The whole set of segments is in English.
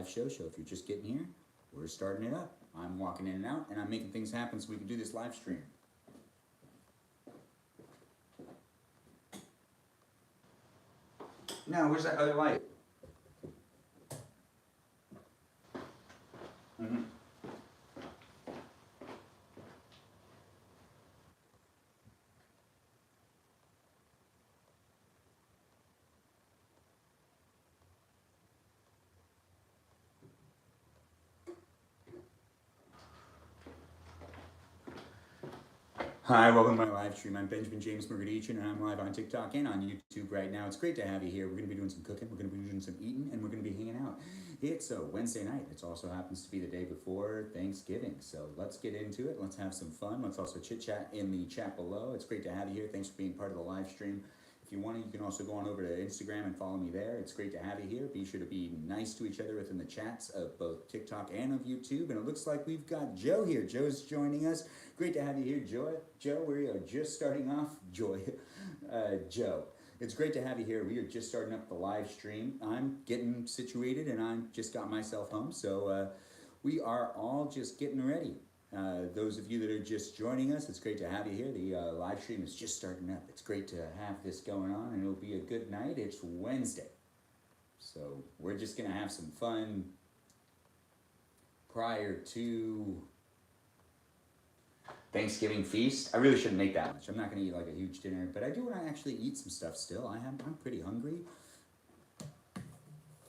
live show. So if you're just getting here, we're starting it up. I'm walking in and out, and I'm making things happen so we can do this live stream. Now, where's that other light? Mm-hmm. Hi, welcome to my live stream. I'm Benjamin James Murgadichin, and I'm live on TikTok and on YouTube right now. It's great to have you here. We're going to be doing some cooking, we're going to be doing some eating, and we're going to be hanging out. It's a Wednesday night. It also happens to be the day before Thanksgiving. So let's get into it. Let's have some fun. Let's also chit-chat in the chat below. It's great to have you here. Thanks for being part of the live stream. If you want to, you can also go on over to Instagram and follow me there. It's great to have you here. Be sure to be nice to each other within the chats of both TikTok and of YouTube. And it looks like we've got Joe here. Joe's joining us. Great to have you here, Joe, we are just starting off. Joe. It's great to have you here. We are just starting up the live stream. I'm getting situated and I just got myself home. So we are all just getting ready. Those of you that are just joining us, it's great to have you here. The live stream is just starting up. It's great to have this going on, and it'll be a good night. It's Wednesday, so we're just going to have some fun prior to Thanksgiving feast. I really shouldn't make that much. I'm not going to eat like a huge dinner, but I do want to actually eat some stuff still. I'm pretty hungry.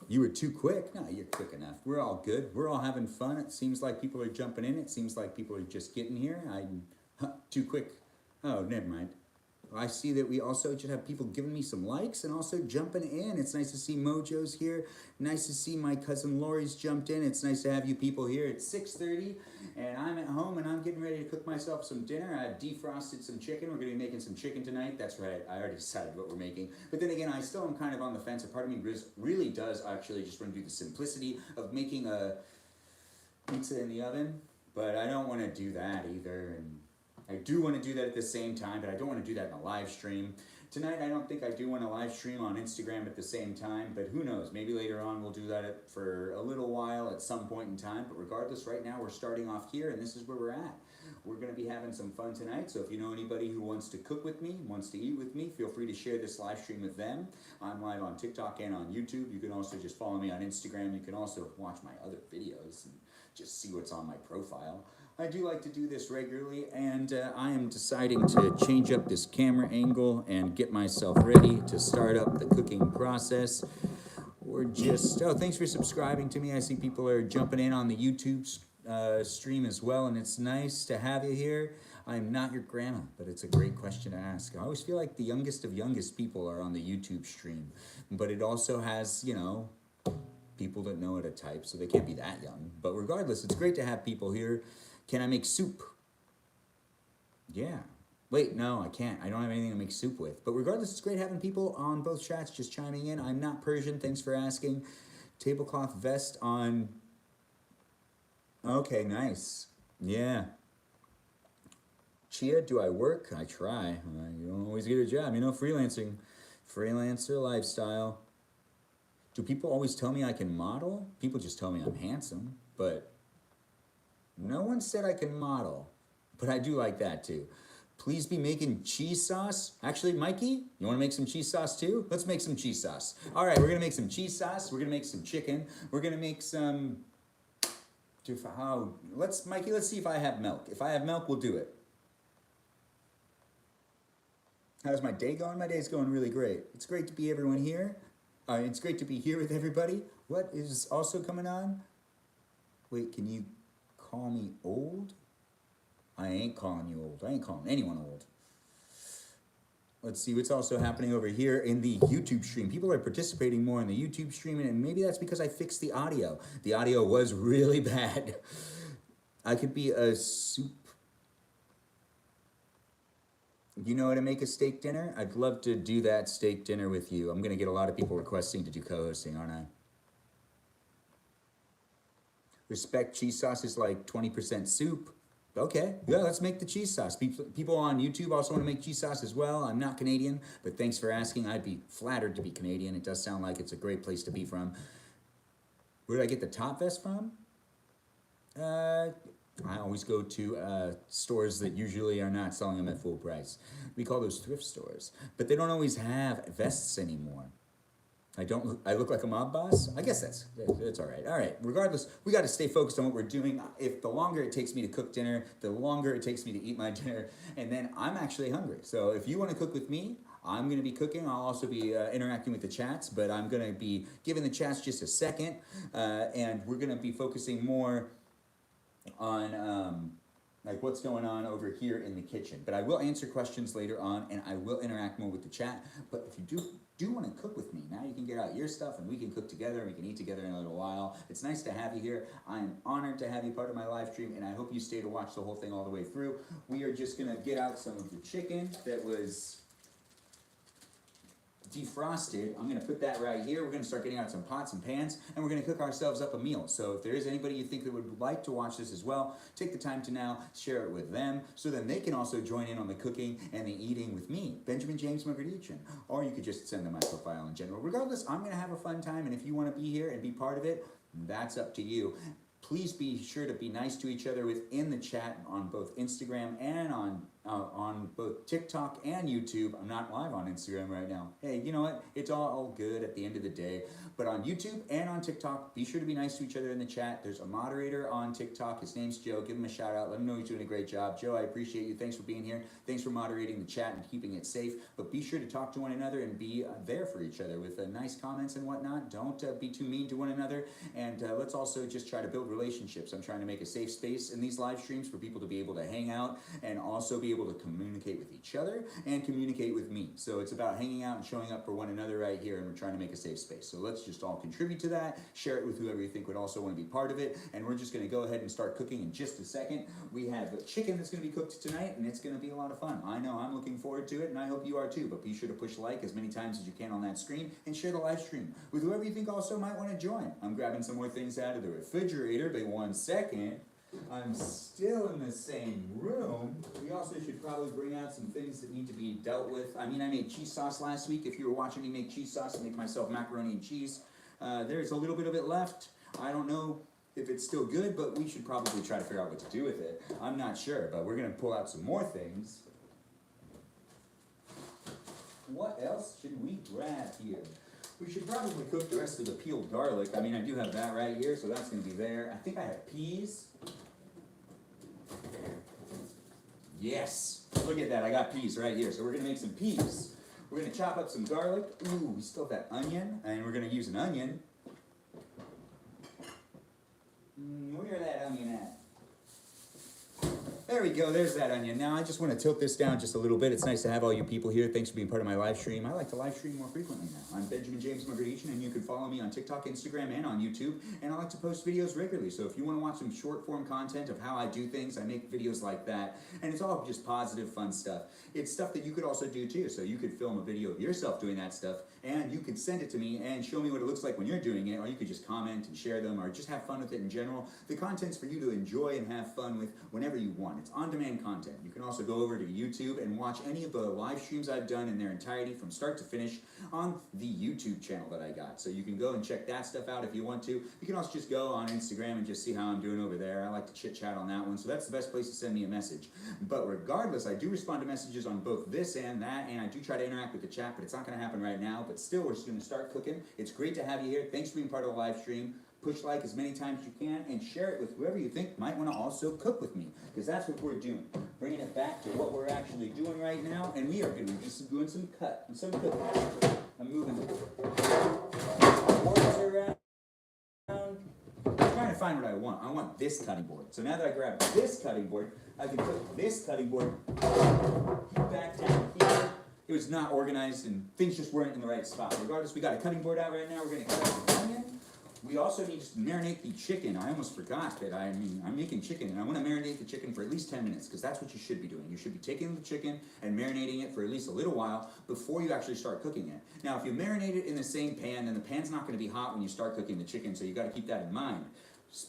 You were too quick? No, you're quick enough. We're all good. We're all having fun. It seems like people are jumping in. It seems like people are just getting here. I'm too quick. Oh, never mind. I see that we also just have people giving me some likes and also jumping in. It's nice to see Mojo's here. Nice to see my cousin Lori's jumped in. It's nice to have you people here. It's 6:30 and I'm at home and I'm getting ready to cook myself some dinner. I defrosted some chicken. We're going to be making some chicken tonight. That's right. I already decided what we're making. But then again, I still am kind of on the fence. A part of me really does actually just want to do the simplicity of making a pizza in the oven. But I don't want to do that either. And I do want to do that at the same time, but I don't want to do that in a live stream. Tonight, I don't think I do want to live stream on Instagram at the same time, but who knows? Maybe later on we'll do that for a little while at some point in time. But regardless, right now we're starting off here, and this is where we're at. We're going to be having some fun tonight, so if you know anybody who wants to cook with me, wants to eat with me, feel free to share this live stream with them. I'm live on TikTok and on YouTube. You can also just follow me on Instagram. You can also watch my other videos and just see what's on my profile. I do like to do this regularly, and I am deciding to change up this camera angle and get myself ready to start up the cooking process. We're just, oh, thanks for subscribing to me. I see people are jumping in on the YouTube stream as well, and it's nice to have you here. I'm not your grandma, but it's a great question to ask. I always feel like the youngest of youngest people are on the YouTube stream, but it also has, you know, people that know how to type, so they can't be that young. But regardless, it's great to have people here. Can I make soup? Yeah. Wait, no, I can't. I don't have anything to make soup with. But regardless, it's great having people on both chats just chiming in. I'm not Persian. Thanks for asking. Tablecloth vest on. Okay, nice. Yeah. Chia, do I work? I try. You don't always get a job. You know, freelancing. Freelancer lifestyle. Do people always tell me I can model? People just tell me I'm handsome, but no one said I can model, but I do like that too. Please be making cheese sauce. Actually, Mikey, you want to make some cheese sauce too? Let's make some cheese sauce. All right, we're going to make some cheese sauce. We're going to make some chicken. We're going to make some, Mikey, let's see if I have milk. If I have milk, we'll do it. How's my day going? My day's going really great. It's great to be everyone here. It's great to be here with everybody. What is also coming on? Wait, can you call me old? I ain't calling you old. I ain't calling anyone old. Let's see what's also happening over here in the YouTube stream. People are participating more in the YouTube stream, and maybe that's because I fixed the audio. The audio was really bad. I could be a soup. You know how to make a steak dinner? I'd love to do that steak dinner with you. I'm going to get a lot of people requesting to do co-hosting, aren't I? Respect cheese sauce is like 20% soup. Okay, yeah, let's make the cheese sauce. People on YouTube also want to make cheese sauce as well. I'm not Canadian, but thanks for asking. I'd be flattered to be Canadian. It does sound like it's a great place to be from. Where did I get the top vest from? I always go to stores that usually are not selling them at full price. We call those thrift stores, but they don't always have vests anymore. I look like a mob boss? I guess that's all right. All right, regardless, we got to stay focused on what we're doing. If the longer it takes me to cook dinner, the longer it takes me to eat my dinner, and then I'm actually hungry. So if you want to cook with me, I'm going to be cooking. I'll also be interacting with the chats, but I'm going to be giving the chats just a second, and we're going to be focusing more on like what's going on over here in the kitchen. But I will answer questions later on, and I will interact more with the chat. But if you do want to cook with me, now you can get out your stuff and we can cook together and we can eat together in a little while. It's nice to have you here. I am honored to have you part of my live stream, and I hope you stay to watch the whole thing all the way through. We are just going to get out some of the chicken that was defrosted. I'm going to put that right here. We're going to start getting out some pots and pans, and we're going to cook ourselves up a meal. So if there is anybody you think that would like to watch this as well, take the time to now share it with them, so then they can also join in on the cooking and the eating with me, Benjamin James Mogradichin. Or you could just send them my profile in general. Regardless, I'm going to have a fun time, and if you want to be here and be part of it, that's up to you. Please be sure to be nice to each other within the chat on both Instagram and on both TikTok and YouTube. I'm not live on Instagram right now. Hey, you know what? It's all good at the end of the day. But on YouTube and on TikTok, be sure to be nice to each other in the chat. There's a moderator on TikTok. His name's Joe. Give him a shout out. Let him know he's doing a great job. Joe, I appreciate you. Thanks for being here. Thanks for moderating the chat and keeping it safe. But be sure to talk to one another and be there for each other with nice comments and whatnot. Don't be too mean to one another. And let's also just try to build relationships. I'm trying to make a safe space in these live streams for people to be able to hang out and also be able to communicate with each other and communicate with me. So it's about hanging out and showing up for one another right here, and we're trying to make a safe space. So let's just all contribute to that, share it with whoever you think would also want to be part of it, and we're just going to go ahead and start cooking in just a second. We have chicken that's going to be cooked tonight, and it's going to be a lot of fun. I know I'm looking forward to it, and I hope you are too, but be sure to push like as many times as you can on that screen and share the live stream with whoever you think also might want to join. I'm grabbing some more things out of the refrigerator, but 1 second. I'm still in the same room. We also should probably bring out some things that need to be dealt with. I mean, I made cheese sauce last week. If you were watching me make cheese sauce, I make myself macaroni and cheese. There's a little bit of it left. I don't know if it's still good, but we should probably try to figure out what to do with it. I'm not sure, but we're going to pull out some more things. What else should we grab here? We should probably cook the rest of the peeled garlic. I mean, I do have that right here, so that's going to be there. I think I have peas. Yes, look at that, I got peas right here. So we're going to make some peas. We're going to chop up some garlic. Ooh, we still have that onion, and we're going to use an onion. Where that onion at? There we go, there's that onion. Now I just want to tilt this down just a little bit. It's nice to have all you people here. Thanks for being part of my live stream. I like to live stream more frequently now. I'm Benjamin James Mogradichin, and you can follow me on TikTok, Instagram, and on YouTube. And I like to post videos regularly. So if you want to watch some short form content of how I do things, I make videos like that. And it's all just positive, fun stuff. It's stuff that you could also do too. So you could film a video of yourself doing that stuff, and you could send it to me and show me what it looks like when you're doing it, or you could just comment and share them, or just have fun with it in general. The content's for you to enjoy and have fun with whenever you want. It's on-demand content. You can also go over to YouTube and watch any of the live streams I've done in their entirety from start to finish on the YouTube channel that I got. So you can go and check that stuff out if you want to. You can also just go on Instagram and just see how I'm doing over there. I like to chit-chat on that one, so that's the best place to send me a message. But regardless, I do respond to messages on both this and that, and I do try to interact with the chat, but it's not going to happen right now. But still, we're just going to start cooking. It's great to have you here. Thanks for being part of the live stream. Push like as many times as you can, and share it with whoever you think might want to also cook with me, because that's what we're doing. Bringing it back to what we're actually doing right now, and we are going to be just doing some cooking. I'm moving the boards around. I'm trying to find what I want. I want this cutting board. So now that I grab this cutting board, I can put this cutting board back down here. It was not organized, and things just weren't in the right spot. Regardless, we got a cutting board out right now. We're going to cut up the onion. We also need to marinate the chicken. I almost forgot that I'm making chicken, and I want to marinate the chicken for at least 10 minutes, because that's what you should be doing. You should be taking the chicken and marinating it for at least a little while before you actually start cooking it. Now, if you marinate it in the same pan, then the pan's not going to be hot when you start cooking the chicken, so you got to keep that in mind.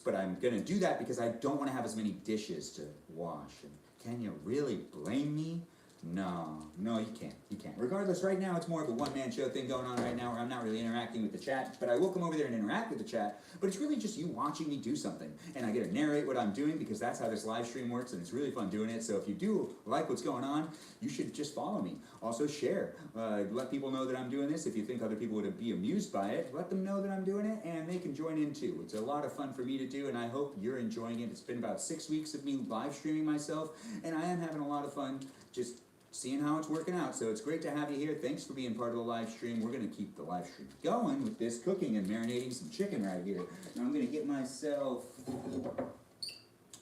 But I'm going to do that because I don't want to have as many dishes to wash. And can you really blame me? No, you can't. You can't. Regardless, right now it's more of a one-man show thing going on right now where I'm not really interacting with the chat, but I will come over there and interact with the chat, but it's really just you watching me do something, and I get to narrate what I'm doing because that's how this live stream works, and it's really fun doing it. So if you do like what's going on, you should just follow me. Also share. Let people know that I'm doing this. If you think other people would be amused by it, let them know that I'm doing it, and they can join in too. It's a lot of fun for me to do, and I hope you're enjoying it. It's been about 6 weeks of me live streaming myself, and I am having a lot of fun just seeing how it's working out. So it's great to have you here. Thanks for being part of the live stream. We're going to keep the live stream going with this cooking and marinating some chicken right here. Now I'm going to get myself,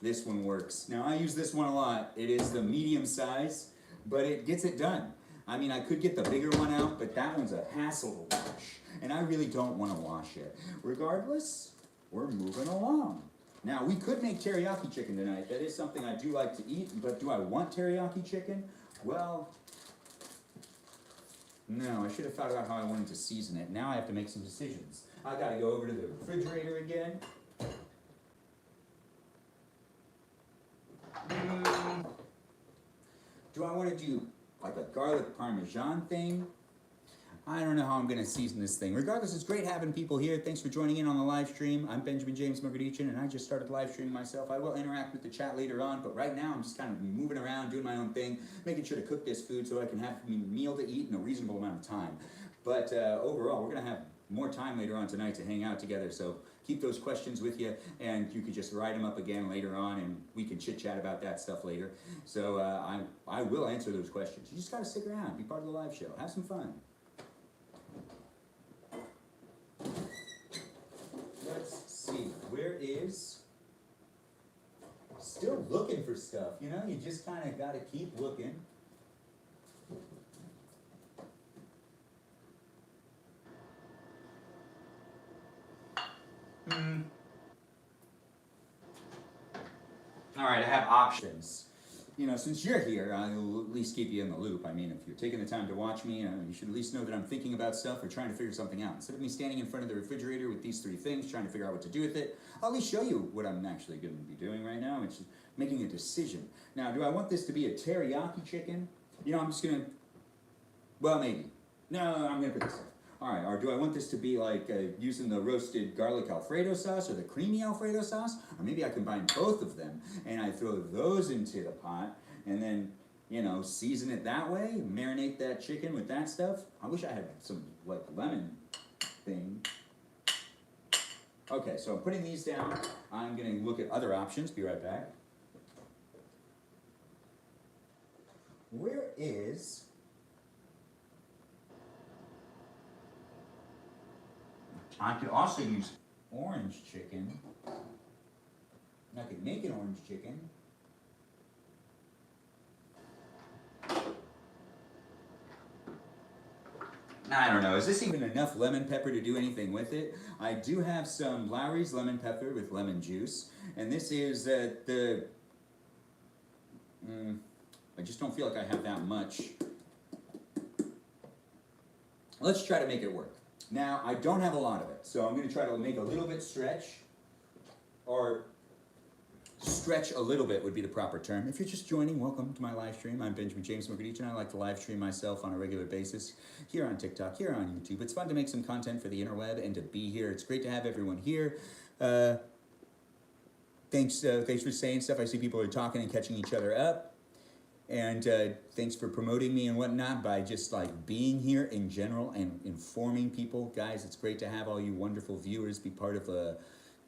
this one works. Now I use this one a lot. It is the medium size, but it gets it done. I mean, I could get the bigger one out, but that one's a hassle to wash, and I really don't want to wash it. Regardless, we're moving along. Now, we could make teriyaki chicken tonight. That is something I do like to eat, but do I want teriyaki chicken? Well, no, I should have thought about how I wanted to season it. Now I have to make some decisions. I gotta go over to the refrigerator again. Do I want to do like a garlic parmesan thing? I don't know how I'm going to season this thing. Regardless, it's great having people here. Thanks for joining in on the live stream. I'm Benjamin James Mogadichin, and I just started live streaming myself. I will interact with the chat later on, but right now I'm just kind of moving around, doing my own thing, making sure to cook this food so I can have a meal to eat in a reasonable amount of time. But overall, we're going to have more time later on tonight to hang out together, so keep those questions with you, and you could just write them up again later on, and we can chit-chat about that stuff later. So I will answer those questions. You just got to stick around, be part of the live show, have some fun. Let's see, where is, still looking for stuff, you know, you just kind of got to keep looking. All right, I have options. You know, since you're here, I'll at least keep you in the loop. I mean, if you're taking the time to watch me, you should at least know that I'm thinking about stuff or trying to figure something out. Instead of me standing in front of the refrigerator with these 3 things, trying to figure out what to do with it, I'll at least show you what I'm actually going to be doing right now, which is making a decision. Now, do I want this to be a teriyaki chicken? You know, I'm just going to, well, maybe. No, I'm going to put this in. All right, or do I want this to be like using the roasted garlic Alfredo sauce or the creamy Alfredo sauce? Or maybe I combine both of them and I throw those into the pot and then, you know, season it that way, marinate that chicken with that stuff. I wish I had some like lemon thing. Okay, so I'm putting these down. I'm gonna look at other options, be right back. Where is, I could also use orange chicken. I could make an orange chicken. I don't know, is this even enough lemon pepper to do anything with it? I do have some Lawry's lemon pepper with lemon juice, and this is I just don't feel like I have that much. Let's try to make it work. Now, I don't have a lot of it, so I'm going to try to make a little bit stretch, or stretch a little bit would be the proper term. If you're just joining, welcome to my live stream. I'm Benjamin James Mogadichin, and I like to live stream myself on a regular basis here on TikTok, here on YouTube. It's fun to make some content for the interweb and to be here. It's great to have everyone here. Thanks for saying stuff. I see people are talking and catching each other up. And thanks for promoting me and whatnot by just like being here in general and informing people. Guys, it's great to have all you wonderful viewers be part of a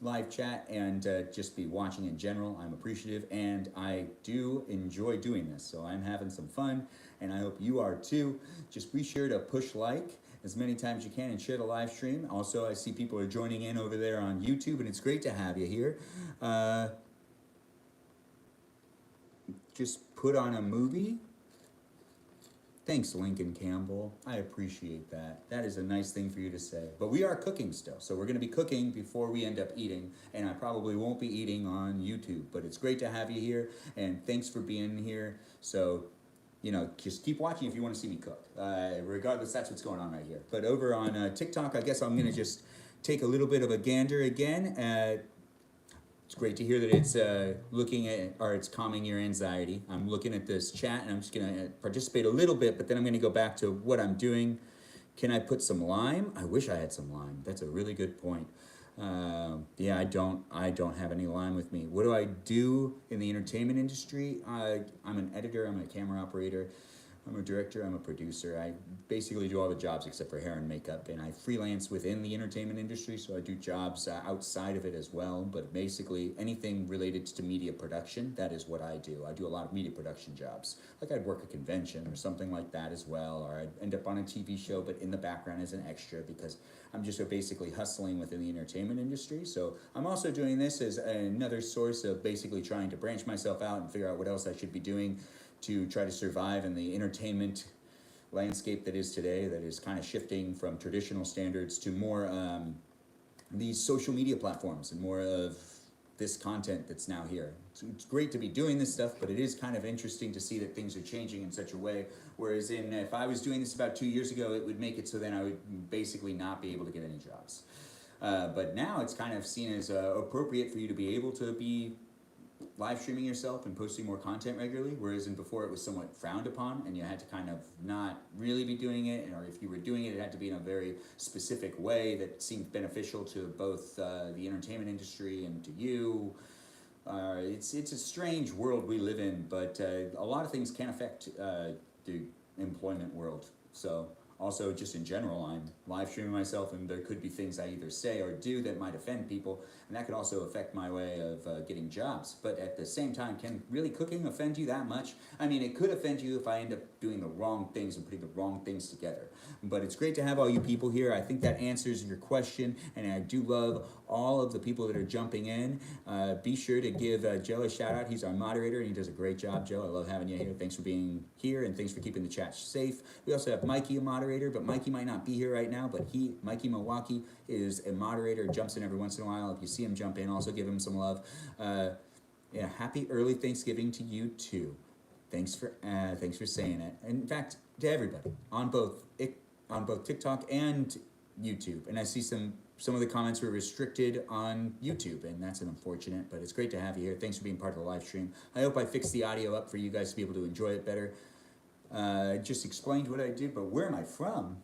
live chat and just be watching in general. I'm appreciative and I do enjoy doing this. So I'm having some fun and I hope you are too. Just be sure to push like as many times as you can and share the live stream. Also, I see people are joining in over there on YouTube and it's great to have you here. Just put on a movie. Thanks, Lincoln Campbell. I appreciate that. That is a nice thing for you to say. But we are cooking still, so we're going to be cooking before we end up eating, and I probably won't be eating on YouTube. But it's great to have you here, and thanks for being here. So, you know, just keep watching if you want to see me cook. Regardless, that's what's going on right here. But over on TikTok, I guess I'm going to just take a little bit of a gander again at It's great to hear that it's looking at, or it's calming your anxiety. I'm looking at this chat and I'm just gonna participate a little bit, but then I'm gonna go back to what I'm doing. Can I put some lime? I wish I had some lime. That's a really good point. Yeah, I don't have any lime with me. What do I do in the entertainment industry? I'm an editor. I'm a camera operator. I'm a director, I'm a producer. I basically do all the jobs except for hair and makeup, and I freelance within the entertainment industry, so I do jobs outside of it as well, but basically anything related to media production, that is what I do. I do a lot of media production jobs. Like I'd work a convention or something like that as well, or I'd end up on a TV show, but in the background as an extra, because I'm just basically hustling within the entertainment industry. So I'm also doing this as another source of basically trying to branch myself out and figure out what else I should be doing to try to survive in the entertainment landscape that is today, that is kind of shifting from traditional standards to more these social media platforms and more of this content that's now here. So it's great to be doing this stuff, but it is kind of interesting to see that things are changing in such a way. Whereas if I was doing this about 2 years ago, it would make it so then I would basically not be able to get any jobs. But now it's kind of seen as appropriate for you to be able to be live streaming yourself and posting more content regularly, whereas before it was somewhat frowned upon and you had to kind of not really be doing it, or if you were doing it, it had to be in a very specific way that seemed beneficial to both the entertainment industry and to you. It's a strange world we live in, but a lot of things can affect the employment world. So also, just in general, I'm live streaming myself, and there could be things I either say or do that might offend people, and that could also affect my way of getting jobs. But at the same time, can really cooking offend you that much? I mean, it could offend you if I end up doing the wrong things and putting the wrong things together. But it's great to have all you people here. I think that answers your question, and I do love all of the people that are jumping in. Be sure to give Joe a shout out. He's our moderator, and he does a great job, Joe. I love having you here. Thanks for being here, and thanks for keeping the chat safe. We also have Mikey, a moderator, but Mikey might not be here right now, but Mikey Milwaukee, is a moderator, jumps in every once in a while. If you see him jump in, also give him some love. Yeah, happy early Thanksgiving to you too. Thanks for saying it. In fact, to everybody on both TikTok and YouTube. And I see some of the comments were restricted on YouTube, and that's unfortunate, but it's great to have you here. Thanks for being part of the live stream. I hope I fixed the audio up for you guys to be able to enjoy it better. Just explained what I did, but where am I from?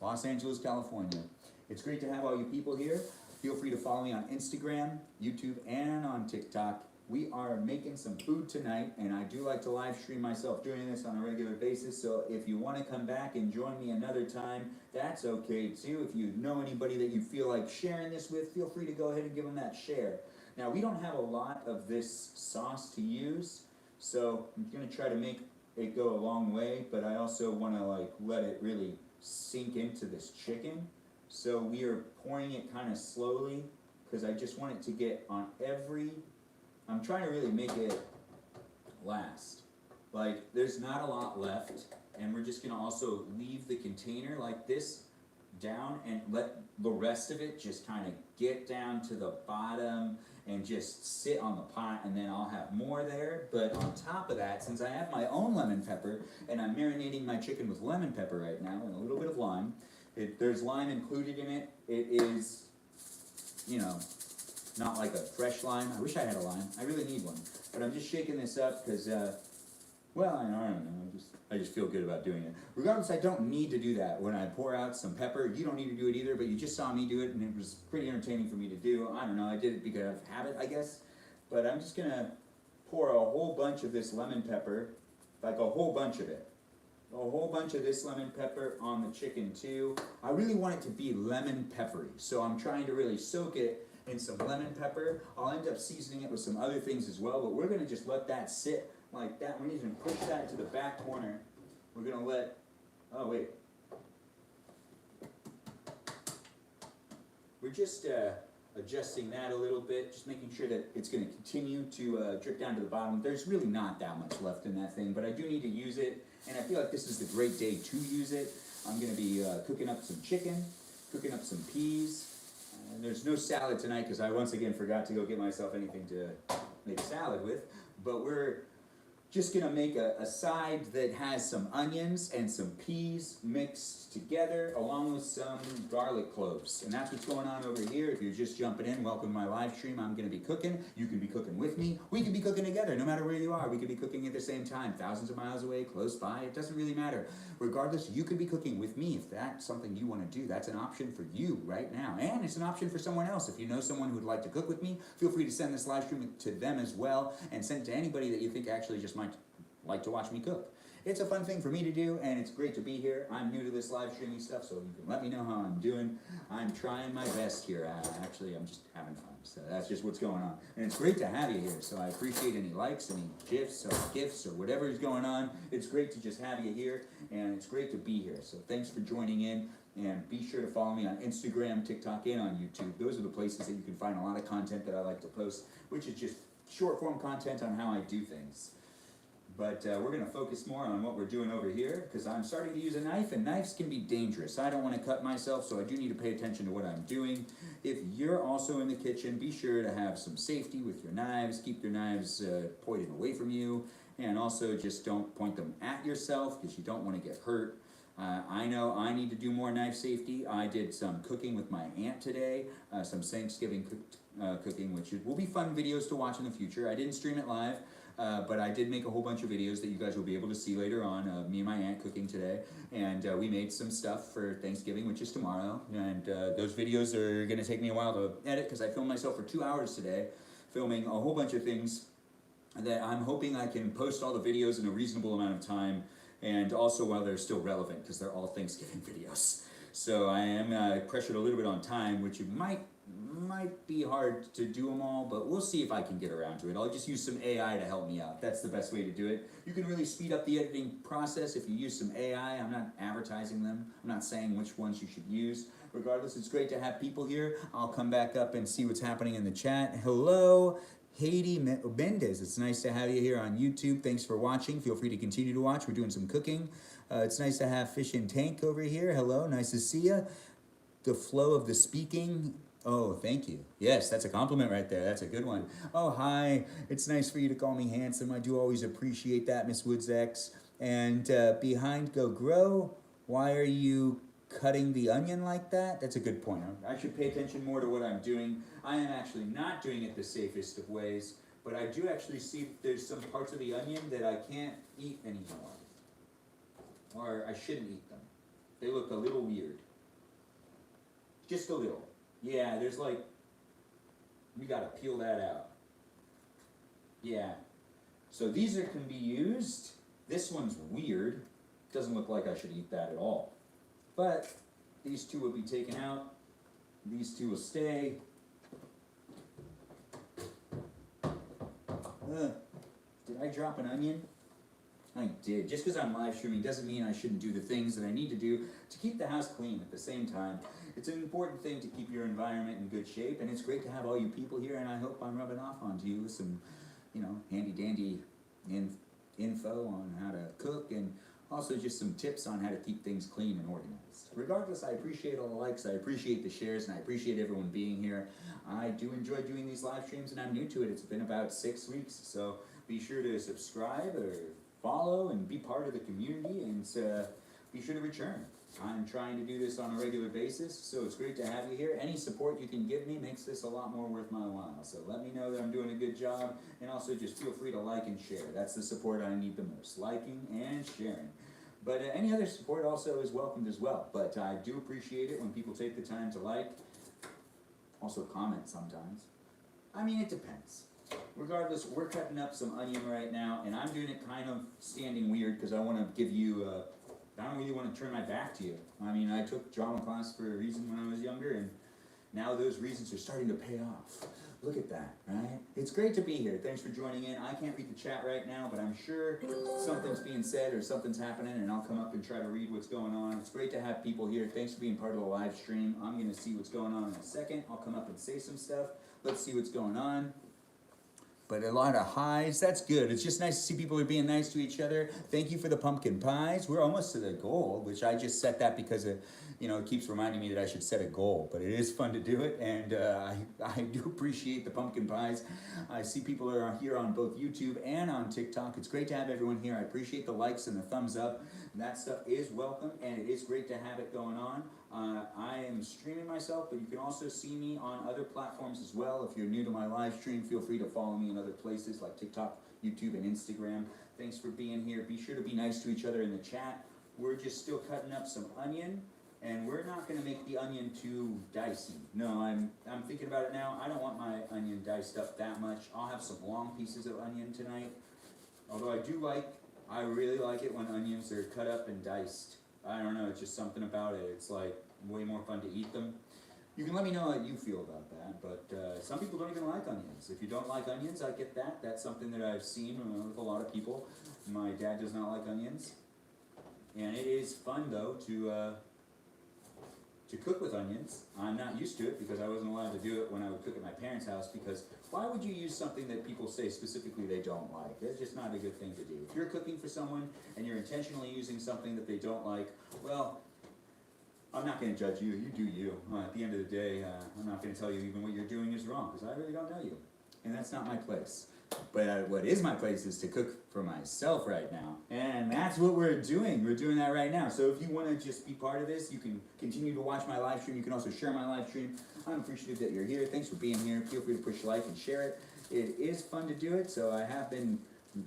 Los Angeles, California. It's great to have all you people here. Feel free to follow me on Instagram, YouTube, and on TikTok. We are making some food tonight, and I do like to live stream myself doing this on a regular basis, so if you want to come back and join me another time, that's okay too. If you know anybody that you feel like sharing this with, feel free to go ahead and give them that share. Now, we don't have a lot of this sauce to use, so I'm going to try to make it go a long way, but I also want to let it really sink into this chicken. So we are pouring it kind of slowly, because I just want it to get on I'm trying to really make it last. There's not a lot left, and we're just gonna also leave the container like this down and let the rest of it just kind of get down to the bottom and just sit on the pot, and then I'll have more there. But on top of that, since I have my own lemon pepper, and I'm marinating my chicken with lemon pepper right now and a little bit of lime, there's lime included in it. It is, not like a fresh lime. I wish I had a lime. I really need one. But I'm just shaking this up because, I don't know. I just feel good about doing it. Regardless, I don't need to do that. When I pour out some pepper, you don't need to do it either, but you just saw me do it, and it was pretty entertaining for me to do. I don't know. I did it because of habit, I guess. But I'm just going to pour a whole bunch of this lemon pepper, like a whole bunch of it. A whole bunch of this lemon pepper on the chicken, too. I really want it to be lemon peppery, so I'm trying to really soak it in some lemon pepper. I'll end up seasoning it with some other things as well, but we're going to just let that sit like that. We're going to push that to the back corner. We're going to let, we're just adjusting that a little bit, just making sure that it's going to continue to drip down to the bottom. There's really not that much left in that thing, but I do need to use it, and I feel like this is the great day to use it. I'm going to be cooking up some chicken, cooking up some peas. And there's no salad tonight because I once again forgot to go get myself anything to make salad with. But we're Just gonna make a side that has some onions and some peas mixed together along with some garlic cloves. And that's what's going on over here. If you're just jumping in, welcome to my live stream. I'm gonna be cooking. You can be cooking with me. We can be cooking together no matter where you are. We could be cooking at the same time, thousands of miles away, close by. It doesn't really matter. Regardless, you could be cooking with me if that's something you wanna do. That's an option for you right now. And it's an option for someone else. If you know someone who would like to cook with me, feel free to send this live stream to them as well, and send it to anybody that you think actually just might like to watch me cook. It's a fun thing for me to do, and it's great to be here. I'm new to this live streaming stuff, so you can let me know how I'm doing. I'm trying my best here. Actually, I'm just having fun, so that's just what's going on. And it's great to have you here, so I appreciate any likes, any gifs, or whatever is going on. It's great to just have you here, and it's great to be here. So thanks for joining in, and be sure to follow me on Instagram, TikTok, and on YouTube. Those are the places that you can find a lot of content that I like to post, which is just short form content on how I do things. But we're going to focus more on what we're doing over here, because I'm starting to use a knife, and knives can be dangerous. I don't want to cut myself, so I do need to pay attention to what I'm doing. If you're also in the kitchen, be sure to have some safety with your knives. Keep your knives pointed away from you, and also just don't point them at yourself, because you don't want to get hurt. I know I need to do more knife safety. I did some cooking with my aunt today, some Thanksgiving cooking, which will be fun videos to watch in the future. I didn't stream it live. But I did make a whole bunch of videos that you guys will be able to see later on of me and my aunt cooking today. And we made some stuff for Thanksgiving, which is tomorrow. And those videos are going to take me a while to edit, because I filmed myself for 2 hours today, filming a whole bunch of things that I'm hoping I can post all the videos in a reasonable amount of time, and also while they're still relevant, because they're all Thanksgiving videos. So I am pressured a little bit on time, which might be hard to do them all, but we'll see if I can get around to it. I'll just use some AI to help me out. That's the best way to do it. You can really speed up the editing process if you use some AI. I'm not advertising them. I'm not saying which ones you should use. Regardless, it's great to have people here. I'll come back up and see what's happening in the chat. Hello, Haiti Mendez. It's nice to have you here on YouTube. Thanks for watching. Feel free to continue to watch. We're doing some cooking. It's nice to have Fish and Tank over here. Hello, nice to see you. The flow of the speaking. Oh, thank you. Yes, that's a compliment right there. That's a good one. Oh, hi. It's nice for you to call me handsome. I do always appreciate that, Miss Woods X. And behind Go Grow, why are you cutting the onion like that? That's a good point. I should pay attention more to what I'm doing. I am actually not doing it the safest of ways, but I do actually see there's some parts of the onion that I can't eat anymore. Or I shouldn't eat them. They look a little weird. Just a little. Yeah, there's like, we gotta peel that out. Yeah. So these can be used. This one's weird. Doesn't look like I should eat that at all. But these two will be taken out. These two will stay. Did I drop an onion? I did. Just because I'm live streaming doesn't mean I shouldn't do the things that I need to do to keep the house clean at the same time. It's an important thing to keep your environment in good shape, and it's great to have all you people here, and I hope I'm rubbing off onto you with some, handy-dandy info on how to cook, and also just some tips on how to keep things clean and organized. Regardless, I appreciate all the likes, I appreciate the shares, and I appreciate everyone being here. I do enjoy doing these live streams, and I'm new to it. It's been about 6 weeks, so be sure to subscribe or follow and be part of the community, and be sure to return. I'm trying to do this on a regular basis, so it's great to have you here. Any support you can give me makes this a lot more worth my while. So let me know that I'm doing a good job, and also just feel free to like and share. That's the support I need the most, liking and sharing. But any other support also is welcomed as well. But I do appreciate it when people take the time to like, also comment sometimes. I mean, it depends. Regardless, we're cutting up some onion right now, and I'm doing it kind of standing weird because I want to give you I don't really want to turn my back to you. I mean, I took drama class for a reason when I was younger, and now those reasons are starting to pay off. Look at that, right? It's great to be here. Thanks for joining in. I can't read the chat right now, but I'm sure something's being said or something's happening, and I'll come up and try to read what's going on. It's great to have people here. Thanks for being part of the live stream. I'm going to see what's going on in a second. I'll come up and say some stuff. Let's see what's going on. but a lot of highs. That's good. It's just nice to see people are being nice to each other. Thank you for the pumpkin pies. We're almost to the goal, which I just set that because it keeps reminding me that I should set a goal. But it is fun to do it, and I do appreciate the pumpkin pies. I see people are here on both YouTube and on TikTok. It's great to have everyone here. I appreciate the likes and the thumbs up. That stuff is welcome, and it is great to have it going on. I am streaming myself, but you can also see me on other platforms as well. If you're new to my live stream, feel free to follow me in other places like TikTok, YouTube, and Instagram. Thanks for being here. Be sure to be nice to each other in the chat. We're just still cutting up some onion, and we're not going to make the onion too dicey. No, I'm thinking about it now. I don't want my onion diced up that much. I'll have some long pieces of onion tonight. Although I really like it when onions are cut up and diced. I don't know, it's just something about it. It's like way more fun to eat them. You can let me know how you feel about that, but some people don't even like onions. If you don't like onions, I get that. That's something that I've seen with a lot of people. My dad does not like onions. And it is fun though to cook with onions. I'm not used to it because I wasn't allowed to do it when I would cook at my parents' house, because why would you use something that people say specifically they don't like? That's just not a good thing to do. If you're cooking for someone and you're intentionally using something that they don't like, well, I'm not going to judge you. You do you. At the end of the day, I'm not going to tell you even what you're doing is wrong, because I really don't know you. And that's not my place. But what is my place is to cook for myself right now. And that's what we're doing. We're doing that right now. So if you want to just be part of this, you can continue to watch my live stream. You can also share my live stream. I'm appreciative that you're here. Thanks for being here. Feel free to push like and share it. It is fun to do it. So I have been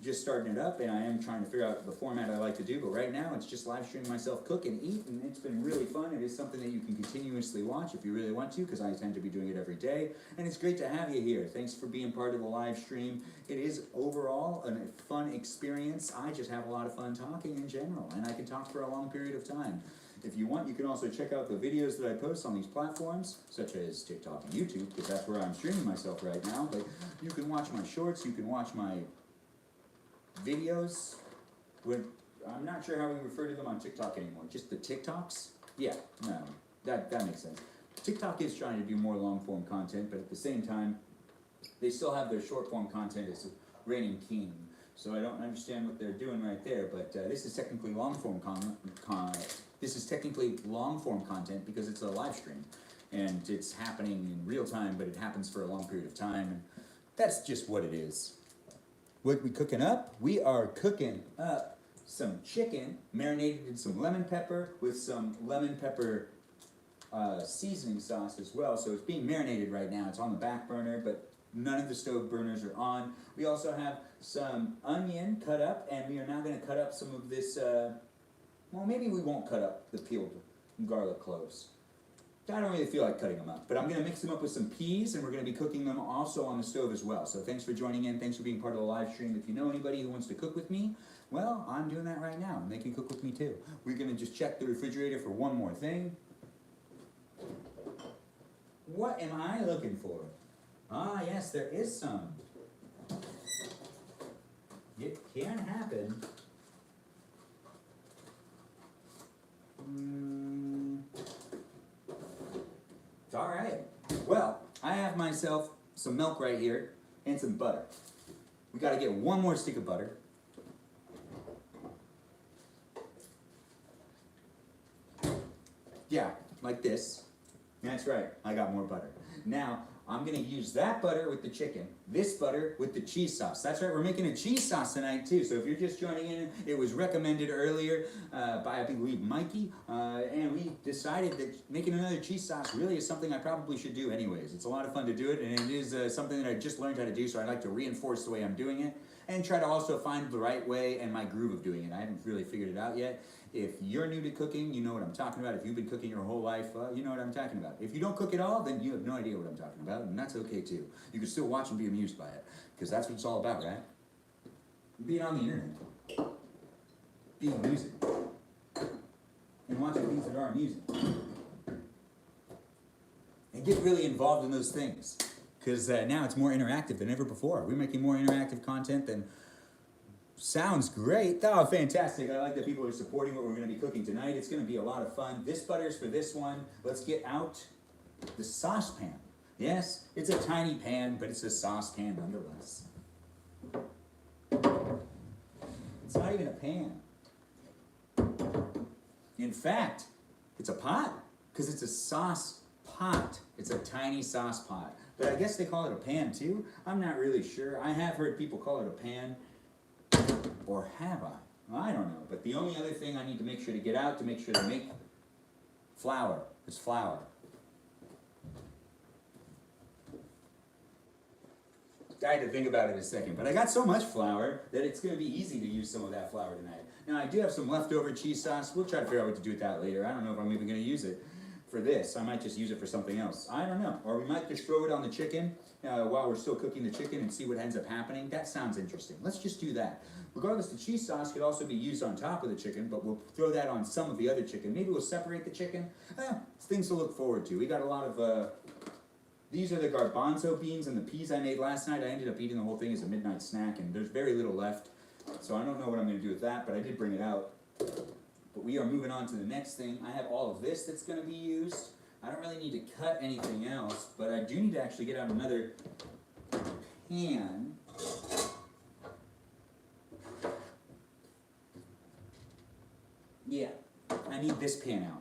just starting it up, and I am trying to figure out the format I like to do, but right now it's just live streaming myself cook and eat, and it's been really fun. It is something that you can continuously watch if you really want to, because I tend to be doing it every day, and it's great to have you here. Thanks for being part of the live stream. It is overall a fun experience. I just have a lot of fun talking in general, and I can talk for a long period of time. If you want, you can also check out the videos that I post on these platforms, such as TikTok and YouTube, because that's where I'm streaming myself right now, but you can watch my shorts, you can watch my videos. I'm not sure how we refer to them on TikTok anymore. Just the TikToks? Yeah, no, that makes sense. TikTok is trying to do more long form content, but at the same time, they still have their short form content as reigning king. So I don't understand what they're doing right there. But this is technically long form content because it's a live stream, and it's happening in real time, but it happens for a long period of time. And that's just what it is. What we cooking up? We are cooking up some chicken marinated in some lemon pepper with some lemon pepper seasoning sauce as well. So it's being marinated right now. It's on the back burner, but none of the stove burners are on. We also have some onion cut up, and we are now going to cut up some of this, well, maybe we won't cut up the peeled garlic cloves. I don't really feel like cutting them up, but I'm going to mix them up with some peas, and we're going to be cooking them also on the stove as well. So thanks for joining in. Thanks for being part of the live stream. If you know anybody who wants to cook with me, well, I'm doing that right now, and they can cook with me too. We're going to just check the refrigerator for one more thing. What am I looking for? Ah, yes, there is some. It can happen. All right. Well, I have myself some milk right here and some butter. We got to get one more stick of butter. Yeah, like this. That's right. I got more butter. Now, I'm going to use that butter with the chicken, this butter with the cheese sauce. That's right, we're making a cheese sauce tonight too. So if you're just joining in, it was recommended earlier by, I believe, Mikey. And we decided that making another cheese sauce really is something I probably should do anyways. It's a lot of fun to do it, and it is something that I just learned how to do, so I'd like to reinforce the way I'm doing it and try to also find the right way and my groove of doing it. I haven't really figured it out yet. If you're new to cooking, you know what I'm talking about. If you've been cooking your whole life, you know what I'm talking about. If you don't cook at all, then you have no idea what I'm talking about, and that's okay too. You can still watch and be amused by it, because that's what it's all about, right? Being on the internet, being amusing, and watching things that are amusing. And get really involved in those things, because now it's more interactive than ever before. We're making more interactive content than... Sounds great. Oh, fantastic. I like that people are supporting what we're going to be cooking tonight. It's going to be a lot of fun. This butter's for this one. Let's get out the saucepan. Yes, it's a tiny pan, but it's a saucepan nonetheless. It's not even a pan. In fact, it's a pot, because it's a sauce pot. It's a tiny sauce pot. But I guess they call it a pan too. I'm not really sure. I have heard people call it a pan. Or have I? Well, I don't know. But the only other thing I need to make sure to get out to make sure to make flour is flour. I had to think about it a second, but I got so much flour that it's going to be easy to use some of that flour tonight. Now, I do have some leftover cheese sauce. We'll try to figure out what to do with that later. I don't know if I'm even going to use it for this. I might just use it for something else. I don't know. Or we might just throw it on the chicken while we're still cooking the chicken and see what ends up happening. That sounds interesting. Let's just do that. Regardless, the cheese sauce could also be used on top of the chicken, but we'll throw that on some of the other chicken. Maybe we'll separate the chicken. It's things to look forward to. We got a lot of... These are the garbanzo beans and the peas I made last night. I ended up eating the whole thing as a midnight snack, and there's very little left. So I don't know what I'm going to do with that, but I did bring it out. But we are moving on to the next thing. I have all of this that's going to be used. I don't really need to cut anything else, but I do need to actually get out another pan. Yeah, I need this pan out.